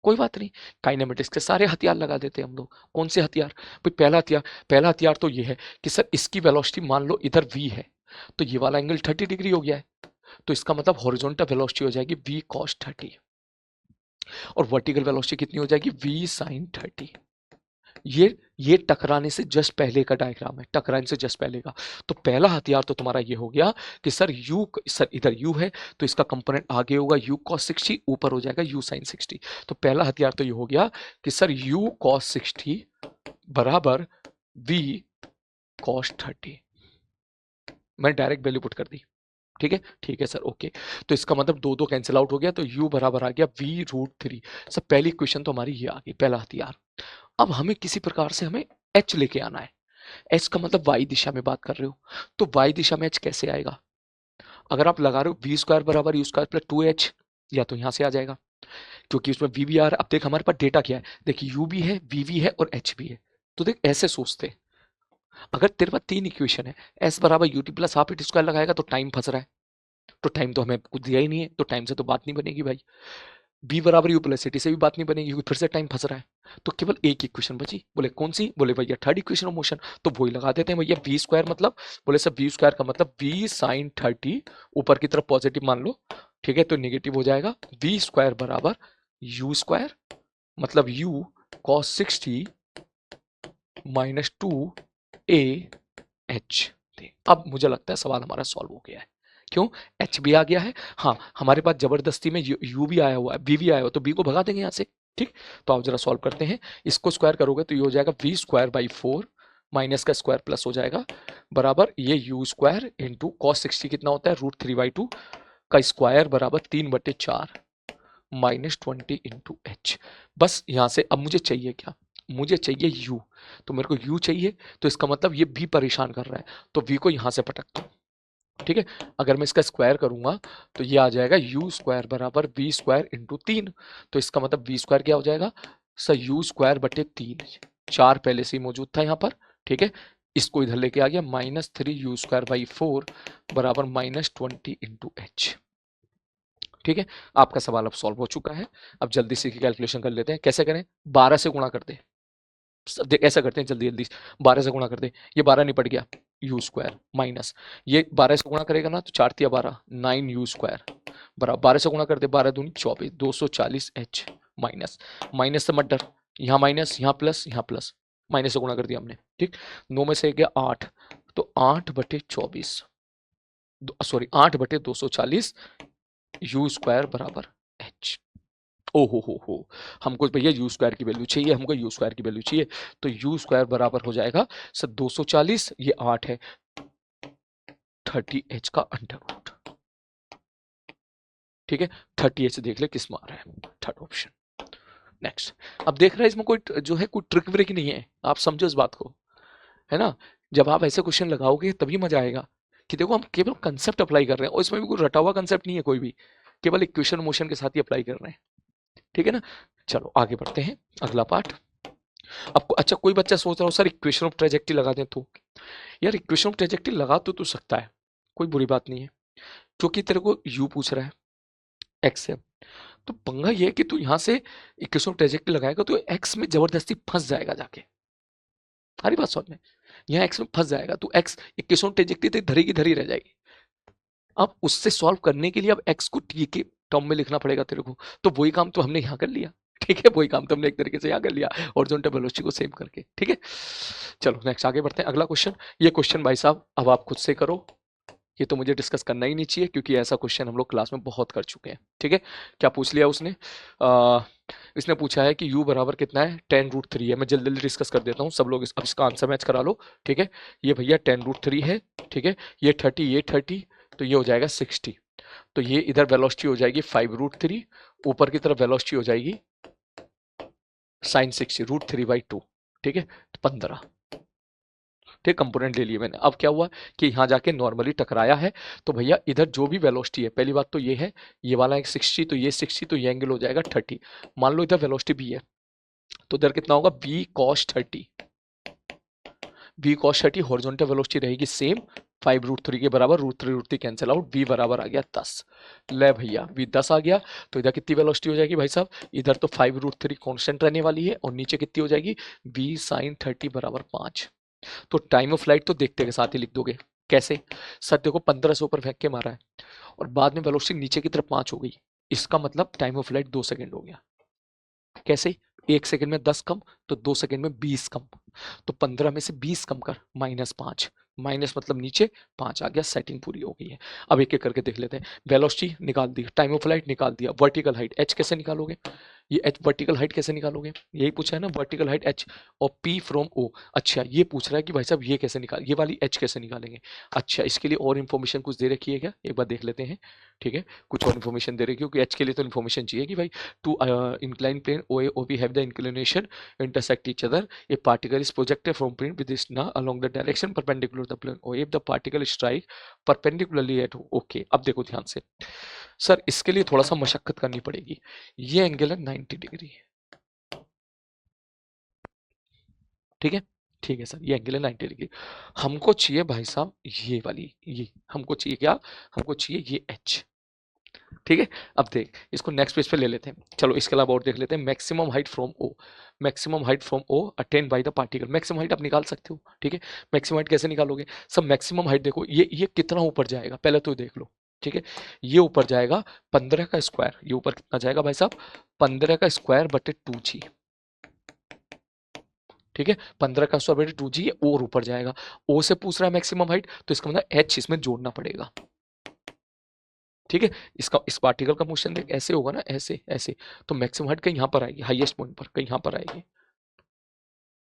कोई बात नहीं, काइनेमेटिक्स के सारे हथियार लगा देते हैं हम लोग। कौन से हथियार भाई, पहला हथियार तो ये है कि सर इसकी वेलोसिटी मान लो इधर v है, तो ये वाला एंगल 30 डिग्री हो गया है, तो इसका मतलब हॉरिजॉन्टल वेलोसिटी हो जाएगी v cos 30, और वर्टिकल वेलोसिटी कितनी हो जाएगी v sin 30। ये टकराने से जस्ट पहले का डायग्राम है, टकराने से जस्ट पहले का। तो पहला हथियार तो तुम्हारा ये हो गया कि सर इधर u है तो इसका कंपोनेंट आगे होगा u cos 60, ऊपर हो जाएगा u sin 60। तो पहला हथियार तो ये हो गया कि सर u cos 60 बराबर v cos 30। मैंने डायरेक्ट वैल्यू पुट कर दी, ठीक है सर, ओके। तो इसका मतलब दो कैंसिल आउट हो गया, तो u बराबर आ गया v√3। सब पहली इक्वेशन तो हमारी ये आ गई, पहला हथियार। अब हमें किसी प्रकार से हमें h लेके आना है। h का मतलब y दिशा में बात कर रहे हो, तो y दिशा में h कैसे आएगा। अगर आप लगा रहे हो v² बराबर u² प्लस 2h, या तो यहां से आ जाएगा क्योंकि उसमें v भी आ रहा है। अब देख हमारे पास डेटा क्या है, देखिए u भी है, v भी है और h भी है। तो देख ऐसे सोचते, अगर तेरे पास तीन इक्वेशन है, s बराबर ut plus half it square लगाएगा तो टाइम फंस रहा है, तो टाइम तो हमें कुछ दिया ही नहीं है, तो टाइम से तो बात नहीं बनेगी भाई। b बराबर u प्लस ct से भी बात नहीं बनेगी क्योंकि फिर से टाइम फंस रहा है। तो केवल एक इक्वेशन बची, बोले कौन सी, बोले भैया थर्ड इक्वेशन ऑफ मोशन। तो वही लगा देते हैं भैया v² मतलब, बोले सर v² का मतलब v sin 30, ऊपर की तरफ पॉजिटिव मान लो, ठीक है, तो नेगेटिव हो जाएगा v² बराबर u², मतलब u cos 60 माइनस 2ah। अब मुझे लगता है सवाल हमारा सॉल्व हो गया है। क्यों, h भी आ गया है, हाँ हमारे पास जबरदस्ती में u भी आया हुआ है, b भी आया हुआ, तो b को भगा देंगे यहाँ से। ठीक, तो आप जरा सॉल्व करते हैं, इसको स्क्वायर करोगे तो ये हो जाएगा v²/4 माइनस का स्क्वायर प्लस हो जाएगा बराबर ये u² इंटू cos 60 कितना होता है √3/2 का स्क्वायर बराबर 3/4 माइनस 20 इंटू h। बस यहाँ से अब मुझे चाहिए क्या, मुझे चाहिए u, तो मेरे को u चाहिए, तो इसका मतलब ये v परेशान कर रहा है, तो v को यहाँ से पटकता हूँ। ठीक है, अगर मैं इसका स्क्वायर करूंगा तो ये आ जाएगा u² बराबर v² इंटू 3। तो इसका मतलब v² क्या हो जाएगा सर, u²/3, 4 पहले से ही मौजूद था यहाँ पर। ठीक है, इसको इधर लेके आ गया -3u²/4 बराबर -20 इंटू h। ठीक है, आपका सवाल अब सॉल्व हो चुका है। अब जल्दी से कैलकुलेशन कर लेते हैं, कैसे करें, 12 से गुणा कर दे, ऐसा करते हैं जल्दी जल्दी, 12 से गुणा कर दे, ये 12 निपट गया u² माइनस ये 12 से गुणा करेगा ना तो 4 तिया 12, 9u² बराबर 12 से गुणा कर दे, 12 दूनी 24, 240h माइनस माइनस से मत डर, यहाँ माइनस यहाँ प्लस माइनस से गुणा कर दिया हमने। ठीक, 9 में से गया 8, तो 8/24, सॉरी 8/240 u² बराबर h। ओ हो, हमको भैया u² की वैल्यू चाहिए, हमको u² की वैल्यू चाहिए, तो u² बराबर हो जाएगा सर 240, ये 8 है, 30h का अंडर रूट। ठीक है, 30h देख ले किस में आ रहा है, थर्ड ऑप्शन। नेक्स्ट, अब देख रहे हैं इसमें कोई जो है कोई ट्रिक व्रिक नहीं है, आप समझो इस बात को, है ना। जब आप ऐसे क्वेश्चन लगाओगे तभी मजा आएगा कि देखो हम केवल कंसेप्ट अप्लाई कर रहे हैं, और इसमें भी कोई रटा हुआ कंसेप्ट नहीं है कोई भी, केवल इक्वेशन मोशन के साथ ही अप्लाई कर रहे हैं। ठीक है ना, चलो आगे बढ़ते हैं, अगला पार्ट। आपको अच्छा कोई बच्चा सोच रहा हो सर इक्वेशन ऑफ ट्रेजेक्टरी लगा दें, तो यार इक्वेशन ऑफ ट्रेजेक्टरी लगा तो तू सकता है, कोई बुरी बात नहीं है, क्योंकि तेरे को u पूछ रहा है, x है, तो पंगा ये है कि तू यहाँ से इक्वेशन ऑफ ट्रेजेक्टरी लगाएगा तो x में जबरदस्ती फंस जाएगा जाके। हरी बात समझ में, यहाँ एक्स में फंस जाएगा, तो एक्स 21 टेजिकती तो धरी की धरी रह जाएगी। अब उससे सॉल्व करने के लिए अब एक्स को टी के टर्म में लिखना पड़ेगा तेरे को, तो वही काम तो हमने यहाँ कर लिया, ठीक है, वही काम तो हमने एक तरीके से यहाँ कर लिया हॉरिजॉन्टल वेलोसिटी को सेम करके, ठीक है। चलो नेक्स्ट आगे बढ़ते हैं, अगला क्वेश्चन। ये क्वेश्चन भाई साहब अब आप खुद से करो, ये तो मुझे डिस्कस करना ही नहीं चाहिए क्योंकि ऐसा क्वेश्चन हम लोग क्लास में बहुत कर चुके हैं, ठीक है। क्या पूछ लिया उसने, इसने पूछा है कि u बराबर कितना है, 10√3 है। मैं जल्दी जल्दी डिस्कस कर देता हूँ, सब लोग अब इसका आंसर मैच करा लो, ठीक है। ये भैया 10√3 है, ठीक है, ये 30, ये 30, तो ये हो जाएगा 60, तो ये इधर वेलोसिटी हो जाएगी 5√3, ऊपर की तरफ वेलोसिटी हो जाएगी sin 60 √3/2, ठीक है, तो 15, ठीक, कंपोनेंट ले लिए मैंने। अब क्या हुआ कि यहाँ जाके नॉर्मली टकराया है, तो भैया इधर जो भी वेलोसिटी है, पहली बात तो ये है, ये वाला एक 60, तो ये 60, तो ये एंगल हो जाएगा 30। मान लो इधर वेलोसिटी भी है, तो इधर कितना होगा v cos 30, v cos 30, horizontal velocity रहेगी सेम 5√3 के बराबर, √3 कैंसिल आउट, v बराबर आ गया 10। ले भैया v 10 आ गया, तो इधर कितनी वेलोसिटी हो जाएगी भाई साहब, इधर तो 5√3 कांस्टेंट रहने वाली है, और नीचे कितनी हो जाएगी v sin 30 बराबर 5। तो टाइम ऑफ फ्लाइट तो देखते के साथ ही लिख दोगे, कैसे सर, देखो 15 से ऊपर फेंक के मारा है और बाद में वेलोसिटी नीचे की तरफ 5 हो गई, इसका मतलब टाइम ऑफ फ्लाइट 2 सेकंड हो गया। कैसे, 1 सेकंड में 10 कम, तो 2 सेकंड में 20 कम, तो 15 में से 20 कम कर, -5, माइनस मतलब नीचे 5 आ गया, सेटिंग पूरी हो गई है। अब एक एक करके देख लेते हैं। वेलोसिटी निकाल दी, टाइम ऑफ फ्लाइट निकाल दिया, वर्टिकल हाइट h कैसे निकालोगे, ये h वर्टिकल हाइट कैसे निकालोगे, यही पूछा है ना, वर्टिकल हाइट h और p फ्रॉम o। अच्छा ये पूछ रहा है कि भाई साहब ये कैसे निकाल, ये वाली h कैसे निकालेंगे। अच्छा इसके लिए और इन्फॉर्मेशन कुछ दे रखी है क्या, एक बार देख लेते हैं, ठीक है, कुछ और इन्फॉर्मेशन दे रखी है, क्योंकि h के लिए तो इन्फॉर्मेशन चाहिए कि भाई to inclined plane OA OB have the inclination intersect each other, a particle is projected from plane with this na along the direction perpendicular to the plane OA if the particle strike perpendicularly at OK। अब देखो ध्यान से सर, इसके लिए थोड़ा सा मशक्कत करनी पड़ेगी। ये एंगल है 90 डिग्री, ठीक है, ठीक है सर, ये एंगल है 90 डिग्री। हमको चाहिए भाई साहब ये वाली, ये हमको चाहिए क्या, हमको चाहिए ये h, ठीक है। अब देख इसको नेक्स्ट पेज पे ले लेते हैं, चलो इसके अलावा और देख लेते हैं। Maximum height from O, maximum height from O attain by the particle, maximum height आप निकाल सकते हो, ठीक है। मैक्सिमम हाइट कैसे निकालोगे, सब मैक्सिमम हाइट देखो, ये कितना ऊपर जाएगा पहले तो देख लो, ठीक है। ये ऊपर जाएगा 15 का स्क्वायर, ये ऊपर कितना जाएगा भाई साहब 15 का स्क्वायर बटे 2g, ठीक है, 15 का स्क्वायर बटे 2g, और ऊपर जाएगा। ओ से पूछ रहा है मैक्सिमम हाइट, तो इसका मतलब h इसमें जोड़ना पड़ेगा, ठीक है। इसका इस पार्टिकल का मोशन देख ऐसे होगा ना, ऐसे ऐसे, तो मैक्सिमम हाइट कहीं यहाँ पर आएगी, हाईएस्ट पॉइंट पर कहीं यहाँ पर आएगी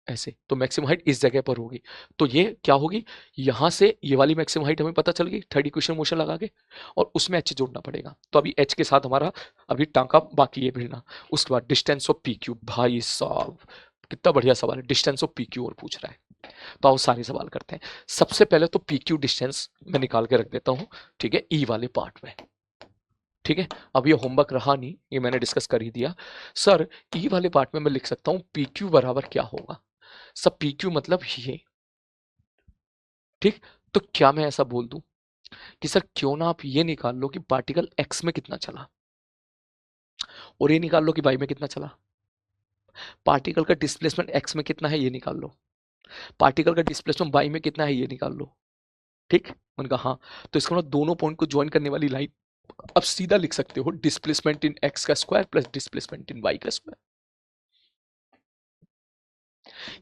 ऐसे, तो मैक्सिमम हाइट इस जगह पर होगी। तो ये क्या होगी, यहाँ से ये वाली मैक्सिमम हाइट हमें पता चल गई थर्ड इक्वेशन मोशन लगा के, और उसमें h जोड़ना पड़ेगा। तो अभी h के साथ हमारा अभी टांका बाकी है भिड़ना। उसके बाद डिस्टेंस ऑफ पी क्यू, भाई साहब कितना बढ़िया सवाल है, डिस्टेंस ऑफ पी क्यू और पूछ रहा है। तो आओ सारे सवाल करते हैं। सबसे पहले तो पी क्यू डिस्टेंस मैं निकाल के रख देता हूँ, ठीक है, ई वाले पार्ट में, ठीक है। अब ये होमवर्क रहा नहीं, ये मैंने डिस्कस कर ही दिया। सर ई वाले पार्ट में मैं लिख सकता हूं पी क्यू बराबर क्या होगा, सब पी क्यू मतलब ये, ठीक। तो क्या मैं ऐसा बोल दूं कि सर क्यों ना आप ये निकाल लो कि पार्टिकल एक्स में कितना चला, और ये निकाल लो कि वाई में कितना चला। पार्टिकल का डिस्प्लेसमेंट एक्स में कितना है ये निकाल लो, पार्टिकल का डिस्प्लेसमेंट वाई में कितना है ये निकाल लो, ठीक। उनका हाँ, तो इसका मतलब दोनों पॉइंट को ज्वाइन करने वाली लाइन अब सीधा लिख सकते हो डिस्प्लेसमेंट इन एक्स का square plus displacement in y का स्क्वायर।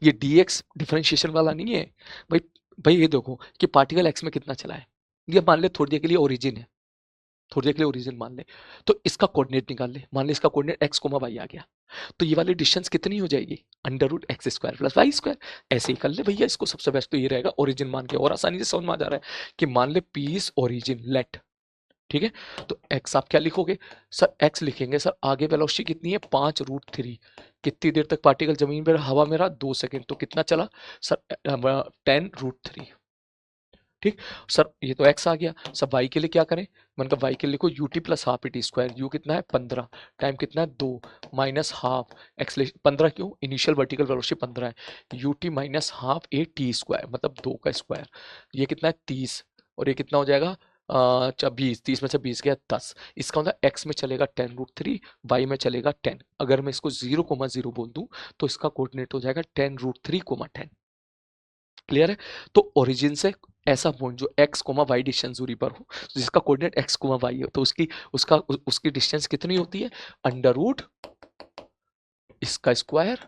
ये dx डिफरेंशिएशन वाला नहीं है भाई। भाई ये देखो कि पार्टिकल x में कितना चला है, ये मान ले थोड़ी देर के लिए ओरिजिन है, थोड़ी देर के लिए ओरिजिन मान ले, तो इसका कोऑर्डिनेट निकाल ले, मान ले इसका कोऑर्डिनेट x, y आ गया, तो ये वाली डिस्टेंस कितनी हो जाएगी √x² प्लस y²। ऐसे ही कर ले भैया, इसको सबसे बेस्ट तो ये रहेगा ओरिजिन मान के, और आसानी से समझ में आ जा रहा है कि मान ले पीस ओरिजिन लेट, ठीक है। तो x आप क्या लिखोगे सर, x लिखेंगे सर, आगे वेलोसिटी कितनी है 5√3, कितनी देर तक पार्टिकल जमीन पर हवा में रहा 2 सेकंड, तो कितना चला सर 10√3, ठीक। सर ये तो x आ गया, सर y के लिए क्या करें, मैंने कहा y के लिए लिखो ut plus half T square, u कितना है 15, टाइम कितना है 2, माइनस हाफ एक्स, 15 क्यों, इनिशियल वर्टिकल वेलोसिटी 15 है, ut minus half a t square मतलब 2 का स्क्वायर, ये कितना है 30, और ये कितना हो जाएगा 20, 30 में से 20 गया 10। इसका मतलब x में चलेगा 10√3, y में चलेगा 10। अगर मैं इसको 0,0 बोल दूं तो इसका कोऑर्डिनेट हो जाएगा 10√3, 10। क्लियर है? तो ओरिजिन से ऐसा पॉइंट जो x, y डिस्टेंस दूरी पर हो, जिसका कोऑर्डिनेट x, y हो, तो उसकी डिस्टेंस कितनी होती है? अंडर रूट इसका स्क्वायर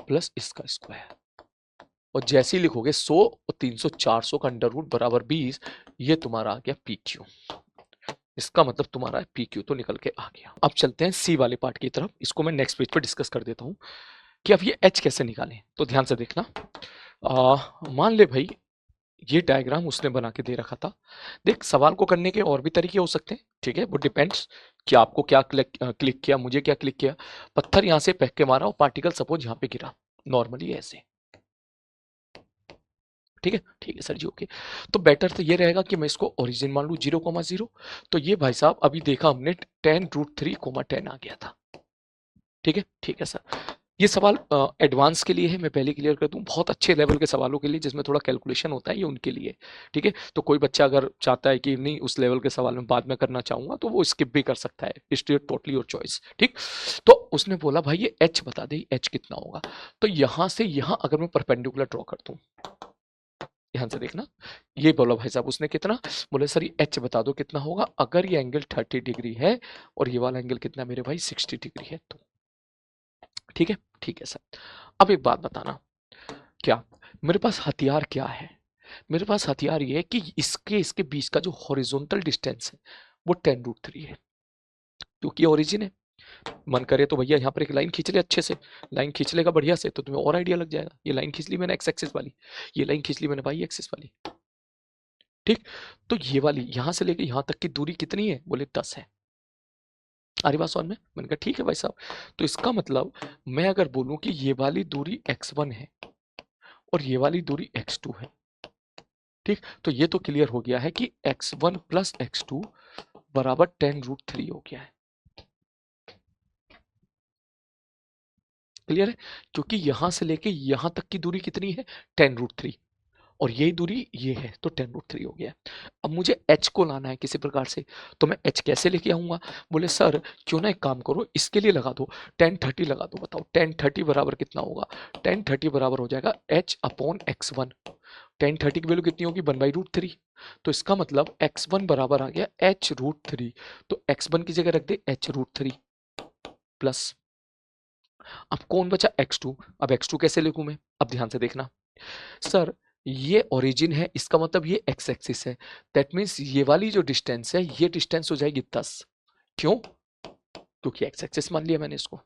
प्लस इसका स्क्वायर। और जैसे ही लिखोगे 100 और 300 400 का अंडर रूट बराबर 20, ये तुम्हारा आ गया PQ। इसका मतलब तुम्हारा PQ तो निकल के आ गया। अब चलते हैं सी वाले पार्ट की तरफ। इसको मैं नेक्स्ट पेज पर डिस्कस कर देता हूं कि अब ये H कैसे निकालें। तो ध्यान से देखना। मान ले भाई ये डायग्राम उसने बना के दे रखा था। देख, सवाल को करने के और भी तरीके हो सकते हैं, ठीक है, वो डिपेंड्स कि आपको क्या क्लिक किया, मुझे क्या क्लिक किया। पत्थर यहां से फेंक के मारा और पार्टिकल सपोज यहां पे गिरा, नॉर्मली ऐसे, ठीक है सर जी, ओके। तो बेटर तो ये रहेगा कि मैं इसको ओरिजिन मान लूँ 0,0। तो ये भाई साहब अभी देखा हमने 10√3, 10 आ गया था, ठीक है सर। ये सवाल एडवांस के लिए है, मैं पहले क्लियर कर दूं। बहुत अच्छे लेवल के सवालों के लिए जिसमें थोड़ा कैलकुलेशन होता है, ये उनके लिए, ठीक है। तो कोई बच्चा अगर चाहता है कि नहीं उस लेवल के सवाल में बाद में करना चाहूंगा, तो वो स्किप भी कर सकता है। इट्स टोटली योर चॉइस, ठीक। तो उसने बोला भाई ये एच बता दे, एच कितना होगा। तो यहां से यहां अगर मैं परपेंडिकुलर ड्रॉ कर दूं, ध्यान से देखना, ये बोला भाई साहब उसने कितना, बोले सर ये एच बता दो कितना होगा अगर ये एंगल 30 डिग्री है और ये वाला एंगल कितना मेरे भाई 60 डिग्री है तो। ठीक है सर। अब एक बात बताना, क्या मेरे पास हथियार क्या है? मेरे पास हथियार ये है कि इसके बीच का जो हॉरिजॉन्टल डिस्टेंस है वो 10√3 है, क्योंकि ओरिजिन है। मन करे तो भैया यहाँ पर एक लाइन खींच ले, अच्छे से लाइन खींच लेगा बढ़िया से, तो तुम्हें और आइडिया लग जाएगा। ये लाइन खींच ली मैंने एक्स एक्सिस वाली, ये लाइन खींच ली मैंने वाई एक्सिस वाली, ठीक। तो ये वाली यहां से लेके यहां तक की दूरी कितनी है? बोले 10 है। आ रही बात समझ में? मैंने कहा ठीक है भाई साहब। तो इसका मतलब मैं अगर बोलूं कि ये वाली दूरी x1 है और ये वाली दूरी x2 है, ठीक, तो ये तो क्लियर हो गया है कि x1 प्लस x2 बराबर 10√3 हो गया है। क्लियर है? क्योंकि यहां से लेके यहां तक की दूरी कितनी है? 10√3, और यही दूरी ये है, तो 10√3 हो गया। अब मुझे h को लाना है किसी प्रकार से, तो मैं h कैसे लेके आऊंगा? बोले सर क्यों ना एक काम करो, इसके लिए लगा दो 1030 लगा दो। बताओ 1030 बराबर कितना होगा? 1030 बराबर हो जाएगा h/x1। 1030 की वैल्यू कितनी होगी? 1/√3। तो इसका मतलब x1 बराबर आ गया h√3। तो x1 की जगह रख दे h√3 प्लस, अब कौन बचा? x2। अब x2 कैसे लिखूं मैं? अब ध्यान से देखना सर, ये ओरिजिन है, इसका मतलब ये एक्स एक्सिस है। दैट मीन्स ये वाली जो डिस्टेंस है ये डिस्टेंस हो जाएगी 10। क्यों? क्योंकि एक्स एक्सिस मान लिया मैंने इसको।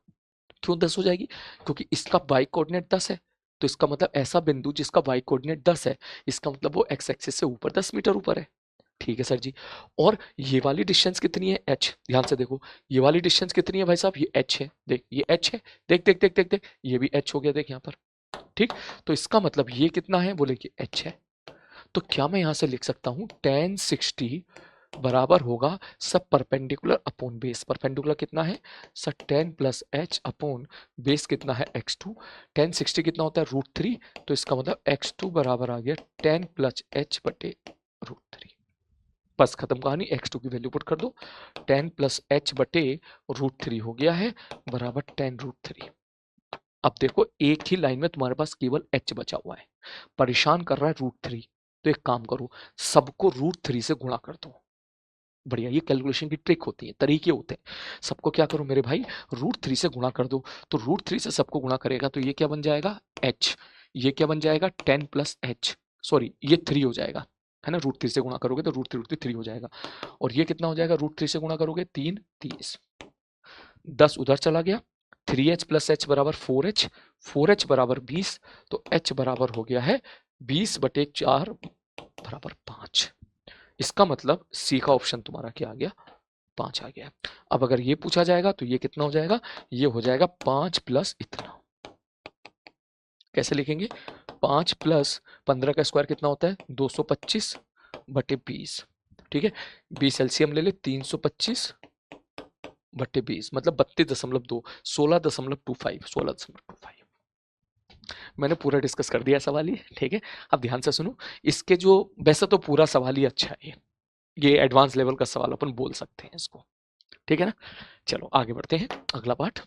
क्यों 10 हो जाएगी? क्योंकि इसका वाई कोऑर्डिनेट 10 है, तो इसका मतलब ऐसा बिंदु जिसका वाई कोऑर्डिनेट 10 है, इसका मतलब वो एक्स एक्सिस से ऊपर 10 मीटर ऊपर है। ठीक है सर जी। और ये वाली डिस्टेंस कितनी है? h। ध्यान से देखो, ये वाली डिस्टेंस कितनी है भाई साहब? ये h है, देख ये h है, देख देख देख देख देख, ये भी h हो गया, देख यहाँ पर, ठीक। तो इसका मतलब ये कितना है? बोले कि h है। तो क्या मैं यहां से लिख सकता हूं 1060 बराबर होगा सब परपेंडिकुलर अपॉन बेस। परपेंडिकुलर कितना है sir? 10 plus H upon base कितना है? x2। 1060 कितना होता है? √3। तो इसका मतलब x2 बराबर आ गया 10 प्लस एच बटे √3। बस खत्म कहानी, x2 की वैल्यू पुट कर दो, 10 प्लस एच बटे √3 हो गया है बराबर 10√3। अब देखो एक ही लाइन में तुम्हारे पास केवल h बचा हुआ है, परेशान कर रहा है √3। तो एक काम करो, सबको √3 से गुणा कर दो। बढ़िया, ये कैलकुलेशन की ट्रिक होती है, तरीके होते हैं। सबको क्या करो मेरे भाई? √3 से गुणा कर दो। तो √3 से सबको गुणा करेगा तो ये क्या बन जाएगा? h। ये क्या बन जाएगा? 10 प्लस एच, सॉरी ये 3 हो जाएगा, है ना। √3 से गुणा करोगे तो √3 हो जाएगा। और ये कितना हो जाएगा? √3 से गुणा करोगे 3 30, 10 उधर चला गया, 3h प्लस एच बराबर 4h, 4h बराबर 20। तो h बराबर हो गया है 20/4 बराबर 5। इसका मतलब सी का ऑप्शन तुम्हारा क्या आ गया? 5 आ गया। अब अगर ये पूछा जाएगा तो ये कितना हो जाएगा? ये हो जाएगा 5 प्लस इतना। कैसे लिखेंगे? 5 प्लस 15 का स्क्वायर कितना होता है? 225/20, ठीक है। 20 एलसीएम ले ले, 325/20 मतलब 32.2, 16.25, 16.25। मैंने पूरा डिस्कस कर दिया सवाल ये, ठीक है। अब ध्यान से सुनो, इसके जो, वैसे तो पूरा सवाल ही अच्छा है, ये एडवांस लेवल का सवाल अपन बोल सकते हैं इसको, ठीक है ना। चलो आगे बढ़ते हैं, अगला पार्ट।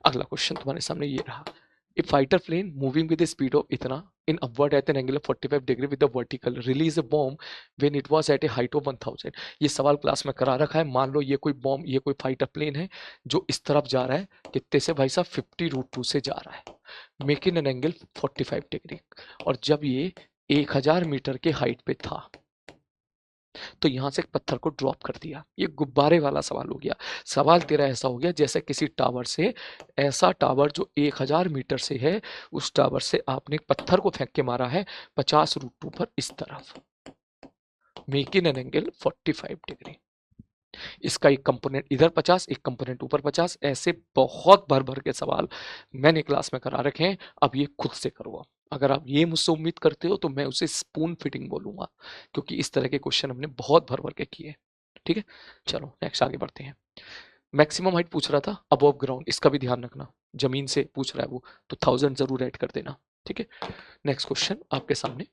अगला क्वेश्चन तुम्हारे सामने ये रहा, A fighter plane moving with a speed of इतना in upward at an angle of 45 degree with the vertical release a bomb when it was at a height of 1000. ये सवाल क्लास में करा रखा है। मान लो ये कोई बॉम्ब, ये कोई फाइटर प्लेन है जो इस तरफ जा रहा है, कितने से भाई साहब 50√2 से जा रहा है, मेकिंग एन एंगल 45 डिग्री। और जब ये 1000 मीटर के हाइट पे था तो यहां से एक पत्थर को ड्रॉप कर दिया। ये गुब्बारे वाला सवाल हो गया। सवाल तेरा ऐसा हो गया जैसे किसी टावर से, ऐसा टावर जो 1000 मीटर से है, उस टावर से आपने एक पत्थर को फेंक के मारा है 50√2 पर इस तरफ, मेकिंग एन एंगल 45 डिग्री। इसका एक कंपोनेंट इधर 50, एक कंपोनेंट ऊपर 50। ऐसे बहुत भर भर के सवाल मैंने क्लास में करा रखे हैं। अब ये खुद से करो। अगर आप ये मुझसे उम्मीद करते हो तो मैं उसे स्पून फिटिंग बोलूंगा, क्योंकि इस तरह के क्वेश्चन हमने बहुत भर भर के किए। ठीक है, चलो नेक्स्ट आगे बढ़ते हैं। मैक्सिमम हाइट पूछ रहा था अबव ग्राउंड, इसका भी ध्यान रखना, जमीन से पूछ रहा है वो तो 1000 जरूर ऐड कर देना। ठीक है, नेक्स्ट क्वेश्चन आपके सामने।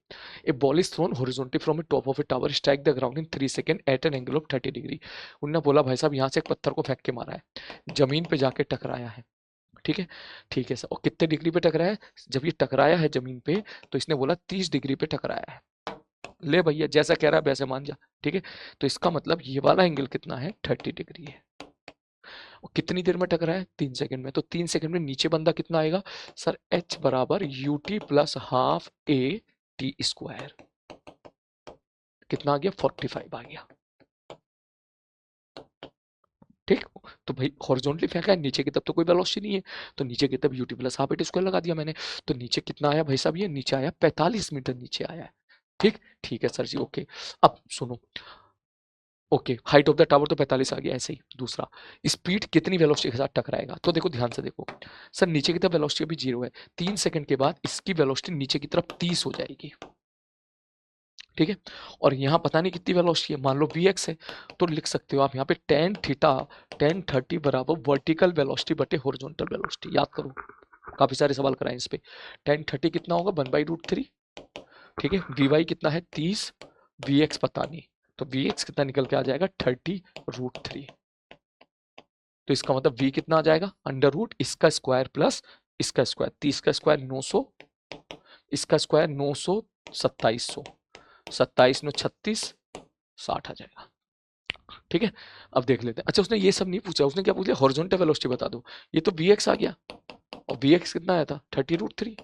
A ball is thrown horizontally from a top of a tower, strike the ground in 3 second at an angle of 30 degree. उन्होंने बोला भाई साहब यहाँ से एक पत्थर को फेंक के मारा है, जमीन पे जाके टकराया है। ठीक है, ठीक है सर। और कितने डिग्री पे टकराया है? जब ये टकराया है जमीन पे तो इसने बोला 30 डिग्री पे टकराया है। ले भैया, जैसा कह रहा है वैसे मान जा। ठीक है, तो इसका मतलब ये वाला एंगल कितना है? 30 डिग्री है। और कितनी देर में टकराया है? 3 सेकंड में। तो 3 सेकंड में नीचे बंदा कितना आएगा सर? h बराबर ut plus half a t square. कितना आ गया? 45 आ गया। ठीक, तो भाई हॉरिजॉन्टली फेंका है, नीचे की तरफ तो कोई वेलोसिटी नहीं है, तो नीचे की तरफ UT plus half a t square लगा दिया मैंने। तो नीचे कितना आया भाई साहब? ये नीचे आया 45 मीटर नीचे आया है। ठीक, ठीक है सर जी, ओके। अब सुनो, okay height of the tower तो 45 आ गया। ऐसे ही दूसरा, स्पीड कितनी वेलोसिटी के साथ टकराएगा? तो देखो ध्यान से देखो सर, नीचे की तरफ वेलोसिटी अभी 0 है, 3 सेकंड के बाद इसकी वेलोसिटी नीचे की तरफ 30 हो जाएगी। ठीक है, और यहाँ पता नहीं कितनी वेलोसिटी है, मान लो vx है, तो लिख सकते हो आप यहाँ पे tan थीटा tan 30 बराबर वर्टिकल वेलोसिटी बटे हॉरिजॉन्टल वेलोसिटी। याद करो, काफी सारे सवाल कराए इस पे। tan 30 कितना होगा? 1/√3। ठीक है, vy कितना है? 30, vx पता नहीं, तो vx कितना निकल के आ जाएगा? 30√3। तो इसका मतलब v कितना आ जाएगा? अंडर रूट इसका स्क्वायर प्लस इसका स्क्वायर, 30 का स्क्वायर 900, इसका स्क्वायर 900, 2700, 27 9 36, 60 आ जाएगा। ठीक है, अब देख लेते हैं। अच्छा, उसने ये सब नहीं पूछा, उसने क्या पूछ लिया? हॉरिजॉन्टल वेलोसिटी बता दो। ये तो vx आ गया, और vx कितना आया था? 30√3,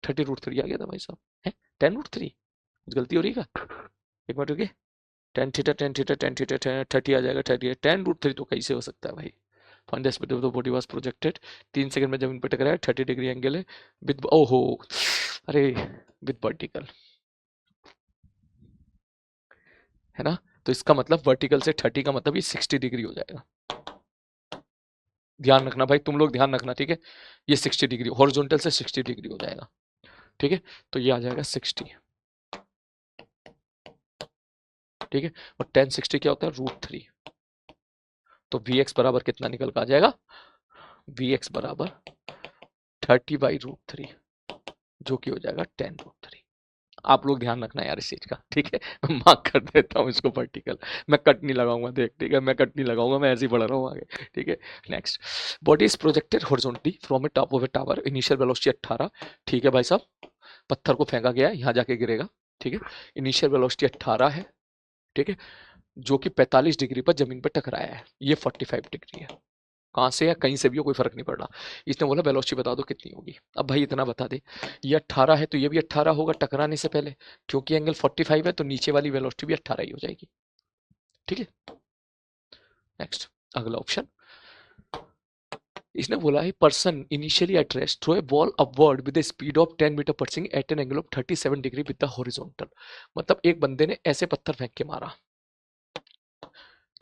30√3 आ गया था भाई साहब। है 10√3? कुछ गलती हो रही है क्या? एक मिनट रुकिए, tan theta tan theta tan theta 30 आ जाएगा। 30 10√3 तो कैसे हो सकता है भाई? Find the speed of the body was projected, 3 second में जमीन पर टकराया, 30 डिग्री एंगल है विद, ओहो अरे, विद वर्टिकल, है ना? तो इसका मतलब वर्टिकल से 30 का मतलब ये 60 डिग्री हो जाएगा। ध्यान रखना भाई, तुम लोग ध्यान रखना। ठीक है, ये 60 डिग्री हॉरिजॉन्टल से 60 डिग्री हो जाएगा। ठीक है, तो ये आ जाएगा 60। ठीक है, और tan 60 क्या होता है? √3। तो vx बराबर कितना निकल कर आ जाएगा? vx बराबर 30/√3, जो कि हो जाएगा 10√3। आप लोग ध्यान रखना यार इस चीज का। ठीक है, मार्क कर देता हूँ इसको वर्टिकल, मैं कट नहीं लगाऊंगा, देख। ठीक है, मैं कट नहीं लगाऊंगा, मैं ऐसे ही पढ़ रहा हूँ आगे। ठीक है, next, body is projected horizontally from a top of a tower, initial velocity 18। ठीक है भाई साहब, पत्थर को फेंका गया है, यहाँ जाके गिरेगा। ठीक है, इनिशियल वेलोसिटी 18 है। ठीक है, जो कि 45 डिग्री पर जमीन पर टकराया है। ये 45 डिग्री है। कहाँ से या कहीं से भी हो, कोई फर्क नहीं पड़ रहा। इसने बोला वेलोसिटी बता दो कितनी होगी। अब भाई इतना बता दे, ये 18 है तो ये भी 18 होगा टकराने से पहले, क्योंकि एंगल 45 है तो नीचे वाली वेलोसिटी भी 18 ही हो जाएगी। ठीक है, नेक्स्ट अगला ऑप्शन। इसने बोला है person initially at rest throw a ball upward with the speed of 10 metre per second at an angle of 37 degree with the horizontal. मतलब एक बंदे ने ऐसे पत्थर फेंक के मारा,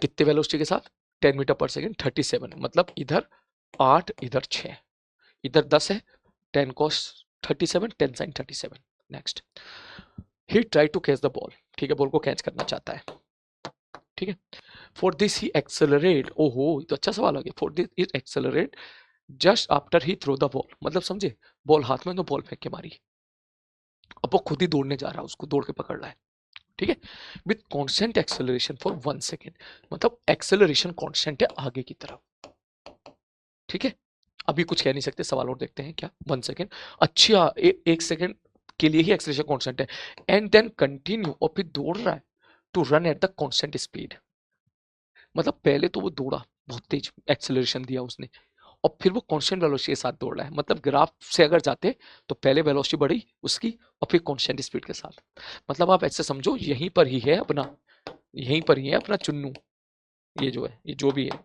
कितने वेलोसिटी के साथ? 10 मीटर पर सेकंड, 37, मतलब इधर 8 इधर 6, इधर 10 है, 10 cos 37 10 sin 37। Next, he try to catch the ball. ठीक है, बॉल को कैच करना चाहता है। ठीक है, फॉर दिस ही एक्सेलरेट, ओहो तो अच्छा सवाल आ गया। For this he accelerate just after he throw the ball, मतलब समझे, बॉल हाथ में तो बॉल फेंक के मारी, अब वो खुद ही दौड़ने जा रहा है, उसको दौड़ के पकड़ रहा है। ठीक है, with constant acceleration for 1 second, मतलब एक्सेलरेशन कॉन्स्टेंट है आगे की तरफ। ठीक है, अभी कुछ कह नहीं सकते, सवाल और देखते हैं क्या। 1 सेकेंड, अच्छा 1 सेकेंड के लिए ही एक्सेलरेशन कांस्टेंट है, एंड देन कंटिन्यू, और फिर दौड़ रहा है to run at the constant speed. मतलब पहले तो वो दौड़ा, बहुत तेज एक्सेलरेशन दिया उसने, और फिर वो कांस्टेंट वेलोसिटी के साथ दौड़ रहा है। मतलब ग्राफ से अगर जाते तो पहले वेलोसिटी बढ़ी उसकी, और फिर कांस्टेंट स्पीड के साथ। मतलब आप ऐसे समझो यहीं पर ही है अपना, यहीं पर ही है अपना चुन्नू, ये जो है, ये जो भी है,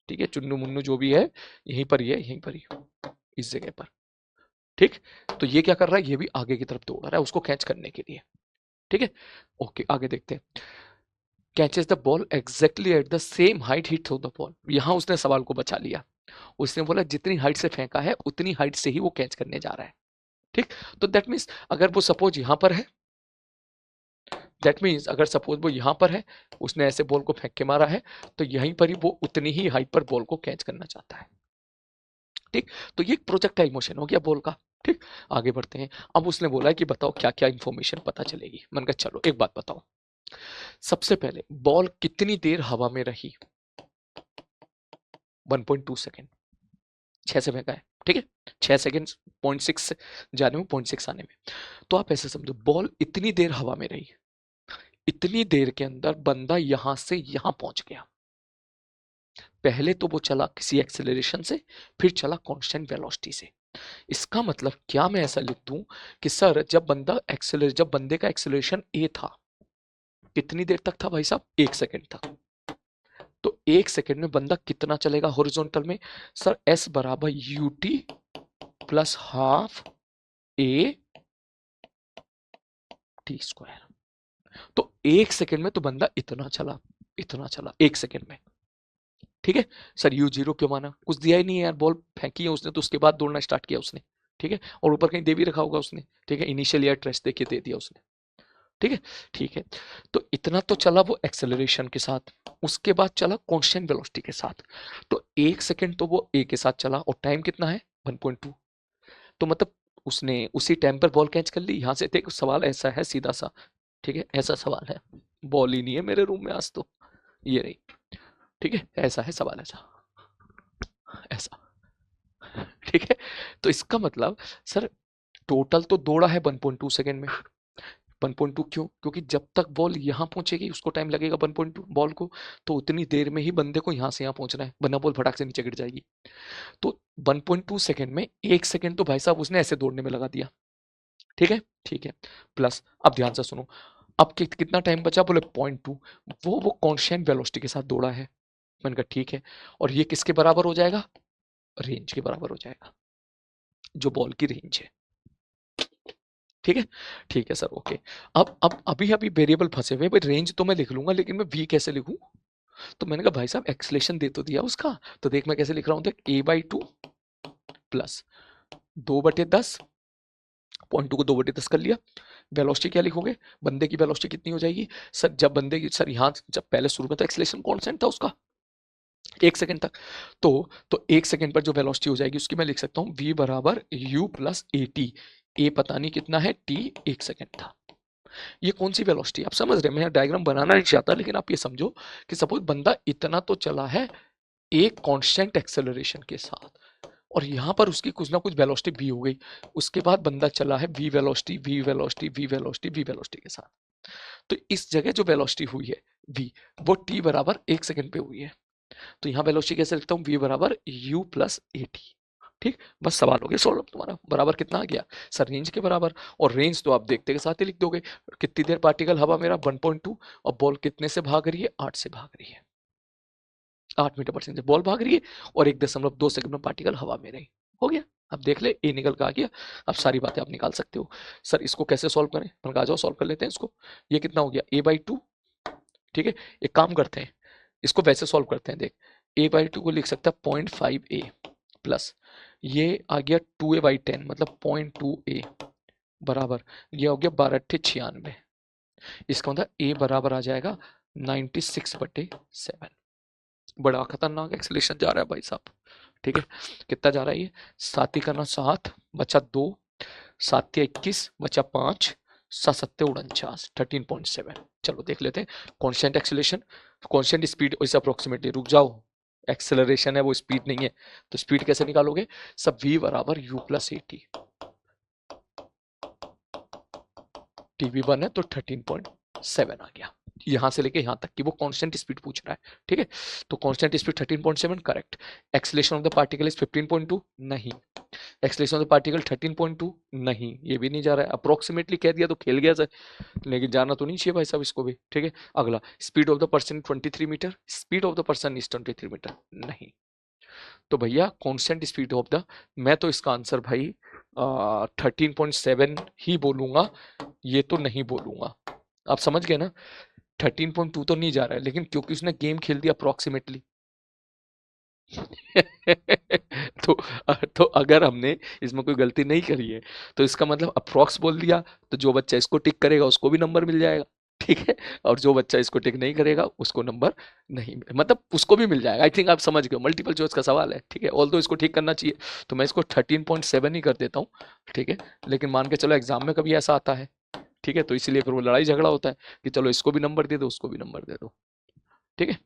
ठीक है, चुन्नू मुन्नू जो भी है, यहीं पर ही है, यहीं पर ही, इस जगह पर। ठीक, तो ये क्या कर रहा है, ये भी आगे की तरफ दौड़ रहा है उसको कैच करने के लिए। ठीक है, ओके आगे देखते हैं। Catches the ball exactly at the same height he throw the ball. यहां उसने सवाल को बचा लिया, उसने बोला जितनी हाइट से फेंका है उतनी हाइट से ही वो कैच करने जा रहा है। ठीक, तो दैट मीन्स अगर वो सपोज यहां पर है, दैट मीन्स अगर सपोज वो यहां पर है, उसने ऐसे बॉल को फेंक के मारा है, तो यहीं पर ही वो उतनी ही हाइट पर बॉल को कैच करना चाहता है। ठीक, तो ये प्रोजेक्टाइल मोशन हो गया बॉल का। ठीक, आगे बढ़ते हैं। अब उसने बोला है कि बताओ क्या क्या इंफॉर्मेशन पता चलेगी। मैंने कहा चलो एक बात बताओ, सबसे पहले बॉल कितनी देर हवा में रही, 1.2 सेकेंड, 6 से फेंका है, ठीक है, 6 सेकेंड 0.6 जाने में, 0.6 आने में। तो आप ऐसे समझो बॉल इतनी देर हवा में रही, इतनी देर के अंदर बंदा यहां से यहां पहुंच गया। पहले तो वो चला किसी एक्सेलरेशन से, फिर चला कांस्टेंट वेलोसिटी से। इसका मतलब क्या मैं ऐसा लिख दूं कि सर जब बंदे का एक्सेलरेशन ए था, कितनी देर तक था भाई साहब, 1 सेकेंड तक। तो 1 सेकेंड में बंदा कितना चलेगा हॉरिजॉन्टल में, सर एस बराबर u t plus half a t square. तो 1 सेकेंड में तो बंदा इतना चला, इतना चला 1 सेकेंड में। ठीक है, सर यू जीरो क्यों माना, कुछ दिया ही नहीं है यार, बॉल फेंकी है उसने तो उसके बाद दौड़ना स्टार्ट किया उसने। ठीक है, और ऊपर कहीं दे भी रखा होगा उसने। ठीक है, इनिशियल एयर ट्रेस देके दे दिया उसने। ठीक है, ठीक है, तो इतना तो चला वो एक्सेलरेशन के साथ, उसके बाद चला कांस्टेंट वेलोसिटी के साथ। तो 1 सेकेंड तो वो ए के साथ चला, और टाइम कितना है 1.2। तो मतलब उसने उसी टाइम पर बॉल कैच कर ली। यहां से देखो सवाल ऐसा है सीधा सा, ठीक है, ऐसा सवाल है, बॉल ही नहीं है मेरे रूम में आज तो, ये रही। ठीक है, ऐसा है सवाल, ऐसा ऐसा। ठीक है, तो इसका मतलब सर टोटल तो दौड़ा है 1.2 सेकेंड में। 1.2 क्यों, क्योंकि जब तक बॉल यहां पहुंचेगी उसको टाइम लगेगा 1.2 बॉल को, तो उतनी देर में ही बंदे को यहां से यहां पहुंचना है, वरना बॉल फटाक से नीचे गिर जाएगी। तो 1.2 सेकेंड में 1 सेकेंड तो भाई साहब उसने ऐसे दौड़ने में लगा दिया। ठीक है, ठीक है, प्लस अब ध्यान से सुनो, अब कितना टाइम बचा, बोले 0.2। वो कांस्टेंट वेलोसिटी के साथ दौड़ा है। मैंने कहा ठीक है, और ये किसके बराबर हो जाएगा, रेंज के बराबर हो जाएगा, जो बॉल की रेंज है। ठीक है, ठीक है सर, ओके। अब अभी अभी वेरिएबल फंसे हुए, भाई रेंज तो मैं लिख लूंगा लेकिन मैं वी कैसे लिखूं। तो मैंने कहा भाई साहब एक्सलेशन दे तो दिया उसका, तो देख मैं कैसे लिख रहा हूं, देख a/2 प्लस 2/10, 0.2 को 2/10 कर लिया। वेलोसिटी क्या लिखोगे, बंदे की वेलोसिटी कितनी हो जाएगी, सर जब बंदे की, सर यहाँ जब पहले शुरू में तो एक्सलेशन कांस्टेंट था उसका 1 सेकेंड तक, तो 1 सेकेंड पर जो वेलोसिटी हो जाएगी उसकी मैं लिख सकता हूँ v बराबर u प्लस ए टी। ए पता नहीं कितना है, t 1 सेकेंड था। ये कौन सी वेलोसिटी, आप समझ रहे हैं, मैं डायग्राम बनाना नहीं चाहता, लेकिन आप ये समझो कि सपोज बंदा इतना तो चला है एक कांस्टेंट एक्सेलरेशन के साथ, और यहां पर उसकी कुछ ना कुछ वेलोसिटी v हो गई, उसके बाद बंदा चला है v velocity v velocity v velocity v velocity के साथ। तो इस जगह जो वेलोसिटी हुई है v, वो t बराबर 1 सेकेंड पे हुई है। तो यहाँ वेलोसिटी कैसे लिखता हूँ, v बराबर u प्लस ए टी। ठीक, बस सवाल हो गया सॉल्व, तुम्हारा बराबर कितना आ गया, सर रेंज के बराबर। और रेंज तो आप देखते के साथ ही लिख दोगे, कितनी देर पार्टिकल हवा मेरा 1.2, और बॉल कितने से भाग रही है, 8 से भाग रही है, 8 मीटर पर सेकंड से बॉल भाग रही है, और 1.2 सेकंड में पार्टिकल हवा में रही। हो गया, अब देख ले ए निकल के आ गया। अब सारी बातें आप निकाल सकते हो। सर इसको कैसे सॉल्व करें, मैंने कहा आ जाओ सॉल्व कर लेते हैं इसको। ये कितना हो गया a/2। ठीक है, एक काम करते हैं, इसको वैसे सॉल्व करते हैं, देख a/2 को लिख सकता है 0.5a प्लस ये आ गया 2a/10 मतलब 0.2a बराबर, ये हो गया 12×96। इसका मतलब a बराबर आ जाएगा 96/7। बड़ा खतरनाक एक्सेलेरेशन जा रहा है भाई साहब। ठीक है, कितना जा रहा है ये, 7 ही करना 7 बचा 2, 7 या 21 बचा 5, 7×7 = 13.7। चलो देख लेते हैं, constant acceleration, constant speed is approximately, रुक जाओ एक्सेलरेशन है वो स्पीड नहीं है, तो स्पीड कैसे निकालोगे? सब v बराबर u प्लस at, tv1 है तो 13.7 आ गया। यहां से लेके यहां तक कि वो कांस्टेंट स्पीड पूछ रहा है, ठीक है। तो constant speed 13.7 correct. Acceleration of the particle is 15.2 नहीं। एक्सेलरेशन ऑफ द पार्टिकल 13.2 नहीं, ये भी नहीं जा रहा है। अप्रोक्सीमेटली कह दिया तो खेल गया सर, लेकिन जाना तो नहीं चाहिए भाई साहब इसको भी, ठीक है। अगला, speed of the person 23 metre, speed of the person is 23 metre नहीं। तो भैया कांस्टेंट स्पीड ऑफ द, मैं तो इसका आंसर भाई 13.7 ही बोलूंगा, ये तो नहीं बोलूंगा। आप समझ गए ना, 13.2 तो नहीं जा रहा है, लेकिन क्योंकि उसने गेम खेल दिया अप्रोक्सीमेटली तो तो अगर हमने इसमें कोई गलती नहीं करी है तो इसका मतलब अप्रोक्स बोल दिया, तो जो बच्चा इसको टिक करेगा उसको भी नंबर मिल जाएगा, ठीक है। और जो बच्चा इसको टिक नहीं करेगा उसको नंबर नहीं, मतलब उसको भी मिल जाएगा। आई थिंक आप समझ गए, मल्टीपल चॉइस का सवाल है, ठीक है। ऑल दो इसको ठीक करना चाहिए, तो मैं इसको 13.7 ही कर देता हूँ, ठीक है। लेकिन मान के चलो एग्जाम में कभी ऐसा आता है, ठीक है, तो इसीलिए फिर वो लड़ाई झगड़ा होता है कि चलो इसको भी नंबर दे दो, उसको भी नंबर दे दो, ठीक है।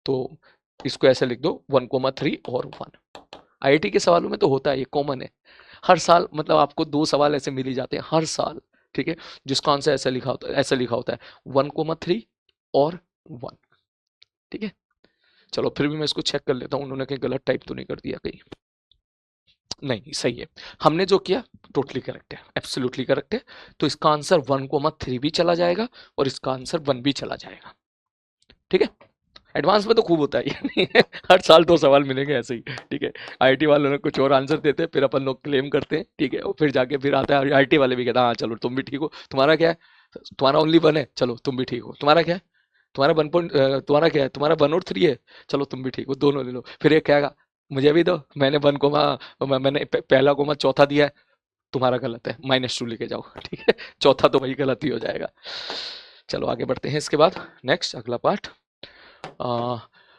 तो इसको ऐसे लिख दो 1,3 और 1। आईआईटी के सवालों में तो होता है, ये कॉमन है हर साल, मतलब आपको 2 सवाल ऐसे मिल ही जाते हैं हर साल, ठीक है, जिसका आंसर ऐसा लिखा होता है, ऐसा लिखा होता है 1,3 और 1, ठीक है। चलो फिर भी मैं इसको चेक कर लेता हूँ, उन्होंने कहीं गलत टाइप तो नहीं कर दिया कहीं, नहीं सही है। हमने जो किया टोटली करेक्ट है, एब्सोल्युटली करेक्ट है। तो इसका आंसर 1,3 भी चला जाएगा और इसका आंसर 1 भी चला जाएगा, ठीक है। एडवांस में तो खूब होता है ये हर साल 2 सवाल मिलेंगे ऐसे ही, ठीक है। आईआईटी वालों ने कुछ और आंसर देते हैं, फिर अपन लोग क्लेम करते हैं, ठीक है, और फिर जाके फिर आता है आईआईटी वाले भी कहते हैं हाँ चलो तुम भी ठीक हो, तुम्हारा क्या है, तुम्हारा ओनली 1 है, चलो तुम भी ठीक हो, तुम्हारा क्या है, तुम्हारा 1 पॉइंट, तुम्हारा क्या है, तुम्हारा 1 और 3 है, चलो तुम भी ठीक हो, दोनों ले लो। फिर एक कहेगा मुझे भी दो, मैंने 1 कोमा, मैंने पहला कोमा चौथा दिया है, तुम्हारा गलत है, -2 लेके जाओ, ठीक है। चौथा तो वही गलत ही हो जाएगा। चलो आगे बढ़ते हैं इसके बाद, नेक्स्ट अगला पार्ट।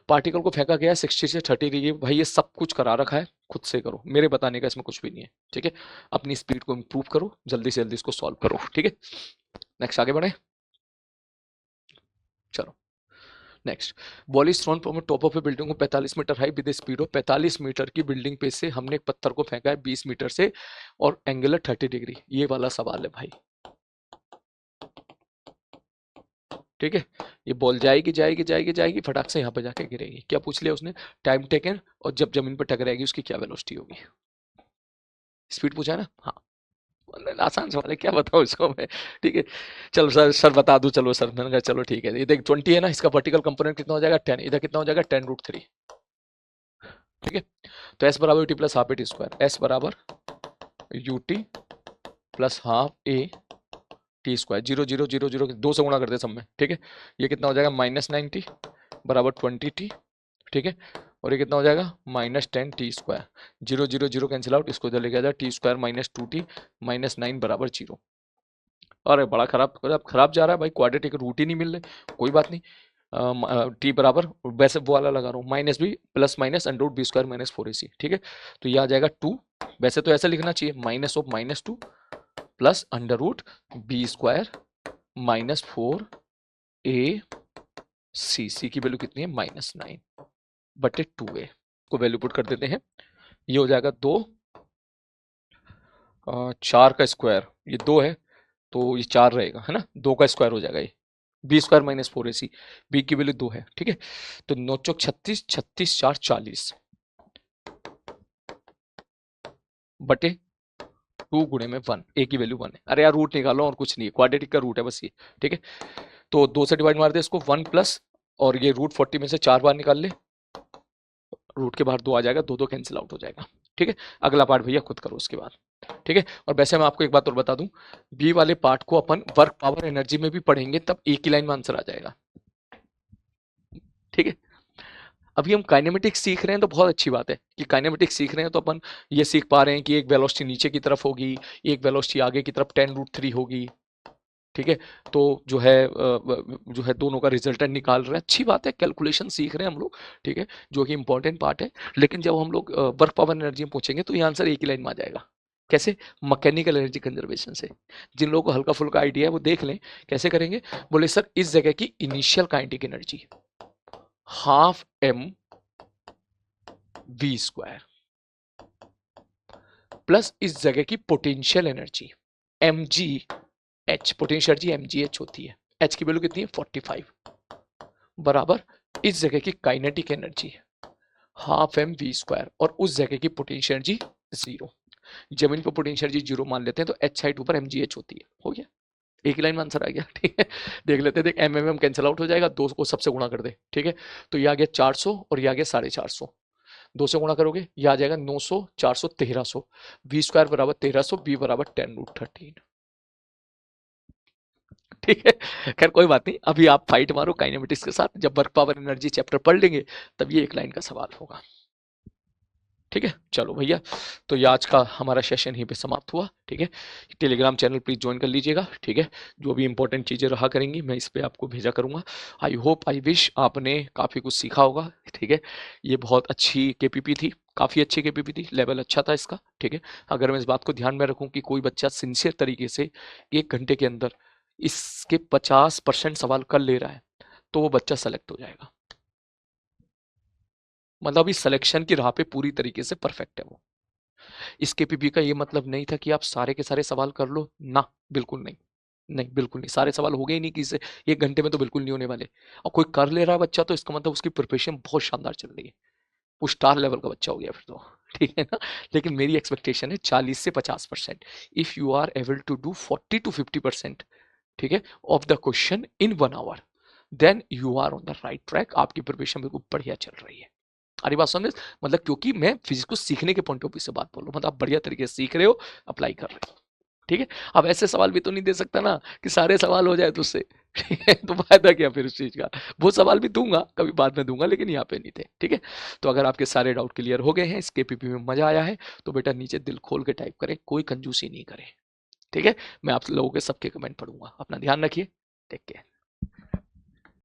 पार्टिकल को फेंका गया 60 से 30 डिग्री, भाई ये सब कुछ करा रखा है, खुद से करो, मेरे बताने का इसमें कुछ भी नहीं है, ठीक है। अपनी स्पीड को इम्प्रूव करो, जल्दी से जल्दी इसको सॉल्व करो, ठीक है। नेक्स्ट आगे बढ़े, चलो next. Ball is thrown from top of a building को 45 metre high with speed of 45 metre की बिल्डिंग पे से हमने एक पत्थर को फेंका है 20 मीटर से और एंगल 30 डिग्री, ये वाला सवाल है भाई, ठीक है। ये बॉल जाएगी जाएगी जाएगी जाएगी, फटाक से यहाँ पे जाके गिरेगी। क्या पूछ लिया उसने? टाइम टेकन, और जब जमीन पर टकराएगी उसकी क्या वेलोसिटी होगी। स्पीड पूछा है ना, हाँ। आसान सवाल है, क्या बताऊँ इसको मैं, ठीक है। चलो सर, सर बता दूं, चलो सर, मैंने कहा चलो ठीक है। ये देख 20 है ना, इसका वर्टिकल कंपोनेंट कितना हो जाएगा 10, इधर कितना हो जाएगा 10√3, ठीक है। तो एस बराबर u t plus half a t square, s बराबर u t plus half a t square, 0 0 0 0 2 से गुणा कर दे सब में, ठीक है। ये कितना हो जाएगा -90 बराबर 20t, ठीक है। और ये कितना हो जाएगा -10t स्क्वायर, 0 0 0 कैंसिल आउट, इसको इधर लेके आ जाए, टी स्क्वायर -2t -9 बराबर 0। अरे बड़ा खराब जा रहा है भाई, क्वाड्रेटिक रूट ही नहीं मिल रहे, कोई बात नहीं। टी बराबर, वैसे वो वाला लगा रहा हूँ, minus b plus minus under root b square -4ac, ठीक है। तो ये आ जाएगा 2, वैसे तो ऐसा लिखना चाहिए माइनस ऑफ -2 प्लस under root b square -4ac, की वैल्यू कितनी है -9 बटे 2a को वैल्यू पुट कर देते हैं। ये हो जाएगा 2, 4 का स्क्वायर, ये 2 है तो ये 4 रहेगा, है ना, 2 का स्क्वायर हो जाएगा ये, बी स्क्वायर -4ac, बी की वैल्यू 2 है, ठीक है। तो 9 चौक 36, 36 4 40 बटे 2 गुणे में 1, ए की वैल्यू 1 है। अरे यार रूट निकालो, और कुछ नहीं है, क्वाड्रेटिक का रूट है बस ये, ठीक है। तो 2 से डिवाइड मार दे इसको, 1 प्लस, और ये √40 में से 4 बार निकाल ले, रूट के बाहर 2 आ जाएगा, 2 2 कैंसिल आउट हो जाएगा, ठीक है। अगला पार्ट भैया खुद करो उसके बाद, ठीक है। और वैसे मैं आपको एक बात और बता दूं, बी वाले पार्ट को अपन वर्क पावर एनर्जी में भी पढ़ेंगे, तब एक ही लाइन में आंसर आ जाएगा, ठीक है। अभी हम काइनेमेटिक्स सीख रहे हैं तो बहुत अच्छी बात है कि काइनेमेटिक्स सीख रहे हैं, तो अपन ये सीख पा रहे हैं कि एक वेलोसिटी नीचे की तरफ होगी, एक वेलोसिटी आगे की तरफ 10√3 होगी, ठीक है। तो जो है दोनों का रिजल्टेंट निकाल रहे हैं, अच्छी बात है, कैलकुलेशन सीख रहे हैं हम लोग, ठीक है, जो कि इंपॉर्टेंट पार्ट है। लेकिन जब हम लोग वर्क पावर एनर्जी में पूछेंगे तो ये आंसर एक ही लाइन में आ जाएगा। कैसे? मैकेनिकल एनर्जी कंजर्वेशन से। जिन लोगों को हल्का फुल्का आइडिया है वो देख लें कैसे करेंगे। बोले सर इस जगह की initial kinetic energy ½ m v square plus इस जगह की potential energy m g h, potential energy m g h होती है, एच की वैल्यू कितनी है 45, बराबर इस जगह की kinetic energy half m v square और उस जगह की पोटेंशियल एनर्जी जीरो। जमीन पर पोटेंशियल एनर्जी जीरो मान लेते हैं तो एच साइड ऊपर एम जी एच होती है। हो गया, एक ही लाइन में आंसर आ गया। ठीक है, देख लेते हैं, देख m m m cancel out हो जाएगा, दो को सबसे गुणा कर दे। ठीक है, तो ये आ गया 400 और ये आ गया 450, दो से गुणा करोगे ये आ जाएगा 900, 400 1300, वी स्क्वायर बराबर 1300, बी बराबर 10√13। ठीक है, खैर कोई बात नहीं, अभी आप फाइट मारो काइनेमेटिक्स के साथ, जब वर्क पावर एनर्जी चैप्टर पढ़ लेंगे तब ये एक लाइन का सवाल होगा। ठीक है, चलो भैया, तो ये आज का हमारा सेशन यहीं पे समाप्त हुआ। ठीक है, टेलीग्राम चैनल प्लीज ज्वाइन कर लीजिएगा। ठीक है, जो भी इंपॉर्टेंट चीज़ें रहा करेंगी मैं इस पे आपको भेजा करूंगा। आई होप आई विश आपने काफ़ी कुछ सीखा होगा। ठीक है, ये बहुत अच्छी केपीपी थी, काफ़ी अच्छी केपीपी थी, लेवल अच्छा था इसका। ठीक है, अगर मैं इस बात को ध्यान में रखूँ कि कोई बच्चा सिंसियर तरीके से 1 घंटे के अंदर इसके 50% सवाल कर ले रहा है तो वो बच्चा सेलेक्ट हो जाएगा। मतलब इस सिलेक्शन की राह पे पूरी तरीके से परफेक्ट है वो। इस केपीपी का ये मतलब नहीं था कि आप सारे के सारे सवाल कर लो ना, बिल्कुल नहीं, नहीं बिल्कुल नहीं, सारे सवाल हो गए ही नहीं कि इसे 1 घंटे में तो बिल्कुल नहीं होने वाले। और कोई कर ले रहा है बच्चा तो इसका मतलब उसकी प्रिपरेशन बहुत शानदार चल रही है, वो स्टार लेवल का बच्चा हो गया फिर तो। ठीक है ना, लेकिन मेरी एक्सपेक्टेशन है 40 से 50%। If you are able to do 40 to 50%, ठीक है, of the question in 1 hour, then you are on the right track, आपकी प्रिपरेशन बिल्कुल बढ़िया चल रही है। अरे बात समझ, मतलब क्योंकि मैं फिजिक्स को सीखने के पॉइंट ऑफ व्यू से बात बोल रहा हूँ, मतलब आप बढ़िया तरीके से सीख रहे हो, अप्लाई कर रहे हो। ठीक है, अब ऐसे सवाल भी तो नहीं दे सकता ना कि सारे सवाल हो जाए तुझसे। ठीक है, तो फायदा क्या फिर उस चीज का। वो सवाल भी दूंगा कभी बाद में दूंगा, लेकिन यहाँ पे नहीं थे। ठीक है, तो अगर आपके सारे डाउट क्लियर हो गए हैं, इस केपीपी में मजा आया है, तो बेटा नीचे दिल खोल के टाइप करें, कोई कंजूसी नहीं करें। ठीक है, मैं आप लोगों के सबके कमेंट पढ़ूंगा। अपना ध्यान रखिए, टेक केयर।